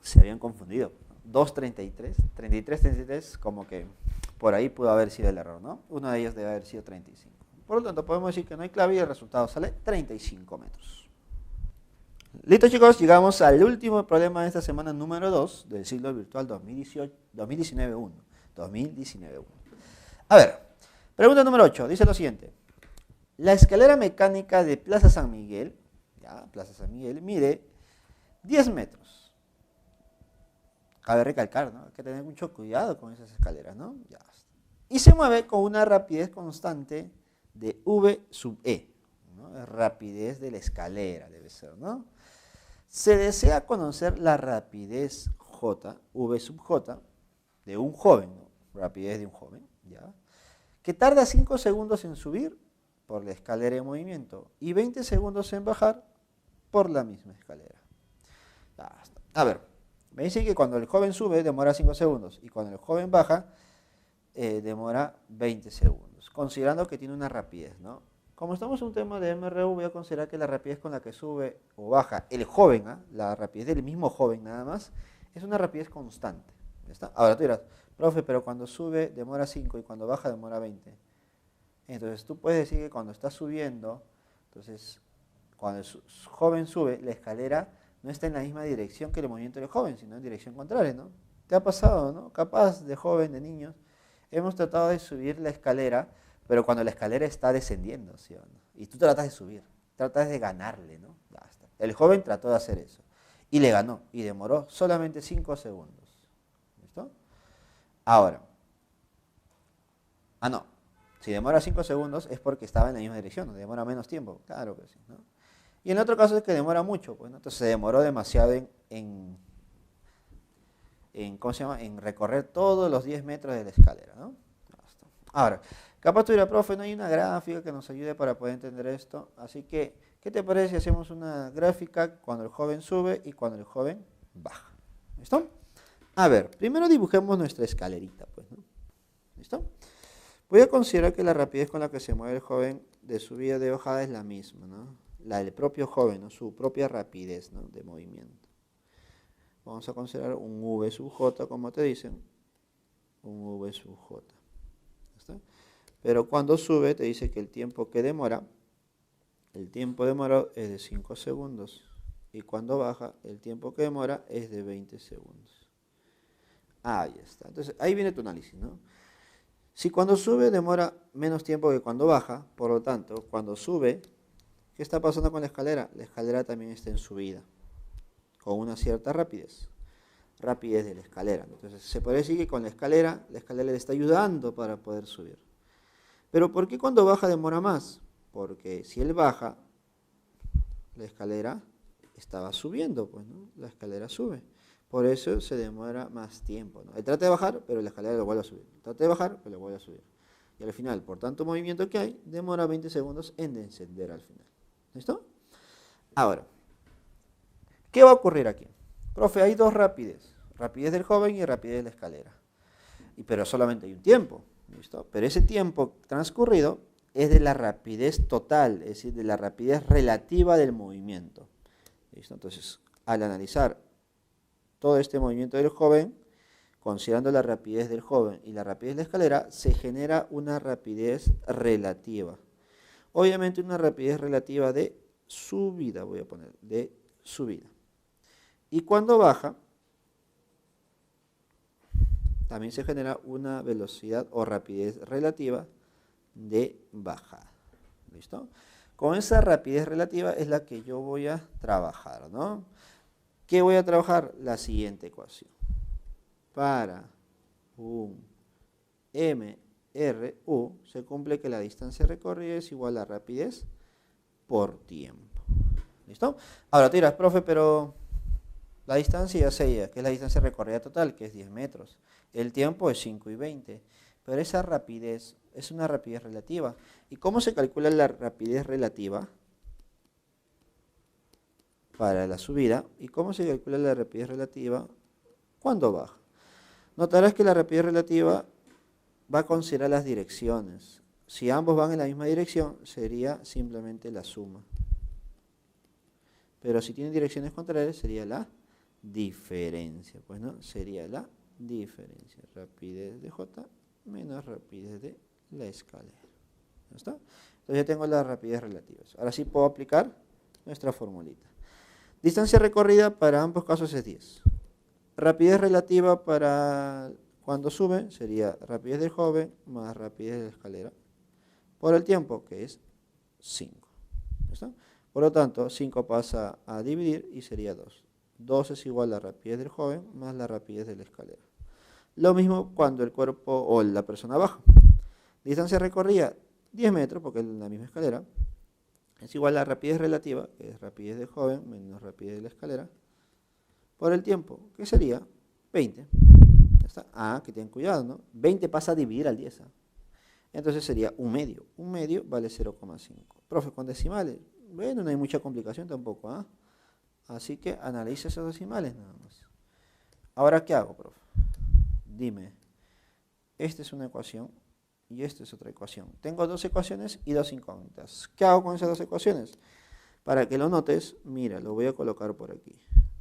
Se habían confundido. 2.33, 33, como que por ahí pudo haber sido el error, ¿no? Uno de ellos debe haber sido 35. Por lo tanto, podemos decir que no hay clave y el resultado sale 35 metros. Listo, chicos, llegamos al último problema de esta semana, número 2 del ciclo virtual 2019-1. A ver, pregunta número 8, dice lo siguiente. La escalera mecánica de Plaza San Miguel, mide 10 metros. Cabe recalcar, ¿no? Hay que tener mucho cuidado con esas escaleras, ¿no? Ya. Y se mueve con una rapidez constante de V sub E, ¿no? Rapidez de la escalera debe ser, ¿no? Se desea conocer la rapidez J, V sub J, de un joven, ¿no? Rapidez de un joven, ¿ya? Que tarda 5 segundos en subir por la escalera en movimiento y 20 segundos en bajar por la misma escalera. A ver, me dicen que cuando el joven sube demora 5 segundos y cuando el joven baja demora 20 segundos, considerando que tiene una rapidez, ¿no? Como estamos en un tema de MRU, voy a considerar que la rapidez con la que sube o baja el joven, la rapidez del mismo joven nada más, es una rapidez constante. ¿Está? Ahora tú dirás, profe, pero cuando sube demora 5 y cuando baja demora 20. Entonces tú puedes decir que cuando está subiendo, entonces cuando joven sube, la escalera no está en la misma dirección que el movimiento del joven, sino en dirección contraria, ¿no? ¿Te ha pasado, no? Capaz de joven, de niños, hemos tratado de subir la escalera, pero cuando la escalera está descendiendo, ¿sí o no? Y tú tratas de subir, tratas de ganarle, ¿no? Basta. El joven trató de hacer eso y le ganó y demoró solamente 5 segundos. ¿Listo? Ahora, no, si demora 5 segundos es porque estaba en la misma dirección, demora menos tiempo, claro que sí, ¿no? Y en otro caso es que demora mucho, pues, ¿no? Entonces se demoró demasiado ¿cómo se llama? En recorrer todos los 10 metros de la escalera, ¿no? Ahora, capaz tú dirás, profe, no hay una gráfica que nos ayude para poder entender esto, así que, ¿qué te parece si hacemos una gráfica cuando el joven sube y cuando el joven baja? ¿Listo? A ver, primero dibujemos nuestra escalerita, pues, ¿no? ¿Listo? Voy a considerar que la rapidez con la que se mueve el joven de subida y de bajada es la misma, ¿no? La del propio joven, ¿no? Su propia rapidez, ¿no? De movimiento. Vamos a considerar un V sub J, como te dicen, un V sub J. ¿Está? Pero cuando sube te dice que el tiempo demorado es de 5 segundos. Y cuando baja, el tiempo que demora es de 20 segundos. Ahí está. Entonces, ahí viene tu análisis, ¿no? Si cuando sube demora menos tiempo que cuando baja, por lo tanto, cuando sube, ¿qué está pasando con la escalera? La escalera también está en subida, con una cierta rapidez de la escalera. Entonces, se puede decir que con la escalera le está ayudando para poder subir. Pero ¿por qué cuando baja demora más? Porque si él baja, la escalera estaba subiendo, pues, ¿no? La escalera sube. Por eso se demora más tiempo, ¿no? Él trata de bajar, pero la escalera lo vuelve a subir. Trata de bajar, pero lo vuelve a subir. Y al final, por tanto movimiento que hay, demora 20 segundos en descender al final. ¿Listo? Ahora, ¿qué va a ocurrir aquí? Profe, hay dos rapidez. Rapidez del joven y rapidez de la escalera. Pero solamente hay un tiempo. ¿Listo? Pero ese tiempo transcurrido es de la rapidez total, es decir, de la rapidez relativa del movimiento. ¿Listo? Entonces, al analizar todo este movimiento del joven, considerando la rapidez del joven y la rapidez de la escalera, se genera una rapidez relativa. Obviamente una rapidez relativa de subida, voy a poner, de subida. Y cuando baja, también se genera una velocidad o rapidez relativa de bajada. ¿Listo? Con esa rapidez relativa es la que yo voy a trabajar, ¿no? ¿Qué voy a trabajar? La siguiente ecuación. Para un MRU se cumple que la distancia recorrida es igual a rapidez por tiempo. ¿Listo? Ahora te dirás, profe, pero la distancia ya sé ya, que es la distancia recorrida total, que es 10 metros. El tiempo es 5 y 20. Pero esa rapidez es una rapidez relativa. ¿Y cómo se calcula la rapidez relativa para la subida? ¿Y cómo se calcula la rapidez relativa cuando baja? Notarás que la rapidez relativa va a considerar las direcciones. Si ambos van en la misma dirección, sería simplemente la suma. Pero si tienen direcciones contrarias, sería la diferencia. Pues no, sería la diferencia. Rapidez de J menos rapidez de la escalera. ¿Ya está? Entonces ya tengo las rapideces relativas. Ahora sí puedo aplicar nuestra formulita. Distancia recorrida para ambos casos es 10. Rapidez relativa para cuando sube sería rapidez del joven más rapidez de la escalera por el tiempo, que es 5. ¿Está? Por lo tanto, 5 pasa a dividir y sería 2. 2 es igual a la rapidez del joven más la rapidez de la escalera. Lo mismo cuando el cuerpo o la persona baja. Distancia recorrida 10 metros, porque es la misma escalera, es igual a la rapidez relativa, que es rapidez del joven menos rapidez de la escalera, por el tiempo, que sería 20. ¿Ya está? Que ten cuidado, ¿no? 20 pasa a dividir al 10. Entonces sería un medio. Un medio vale 0,5. Profe, con decimales. Bueno, no hay mucha complicación tampoco. Así que analice esos decimales nada más. Ahora, ¿qué hago, profe? Dime, esta es una ecuación y esta es otra ecuación. Tengo dos ecuaciones y dos incógnitas. ¿Qué hago con esas dos ecuaciones? Para que lo notes, mira, lo voy a colocar por aquí.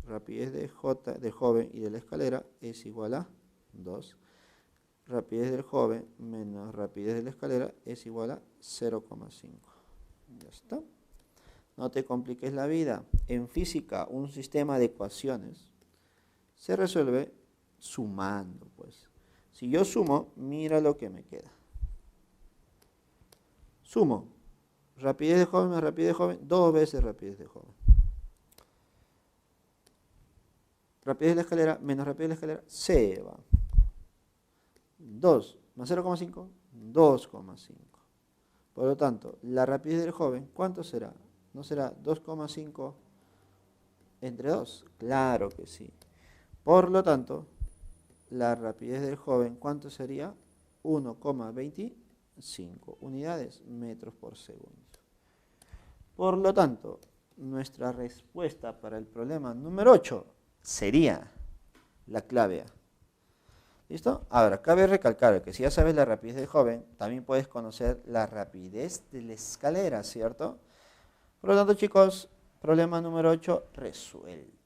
Rapidez de J del joven y de la escalera es igual a 2. Rapidez del joven menos rapidez de la escalera es igual a 0,5. Ya está. No te compliques la vida. En física, un sistema de ecuaciones se resuelve sumando, pues. Si yo sumo, mira lo que me queda. Sumo. Rapidez de joven más rapidez de joven, 2 veces rapidez de joven. Rapidez de la escalera menos rapidez de la escalera, se va. 2 más 0,5, 2,5. Por lo tanto, la rapidez del joven, ¿cuánto será? ¿No será 2,5 entre 2? Claro que sí. Por lo tanto, la rapidez del joven, ¿cuánto sería? 1,25 unidades metros por segundo. Por lo tanto, nuestra respuesta para el problema número 8 sería la clave A. ¿Listo? Ahora, cabe recalcar que si ya sabes la rapidez del joven, también puedes conocer la rapidez de la escalera, ¿cierto? Por lo tanto, chicos, problema número 8 resuelto.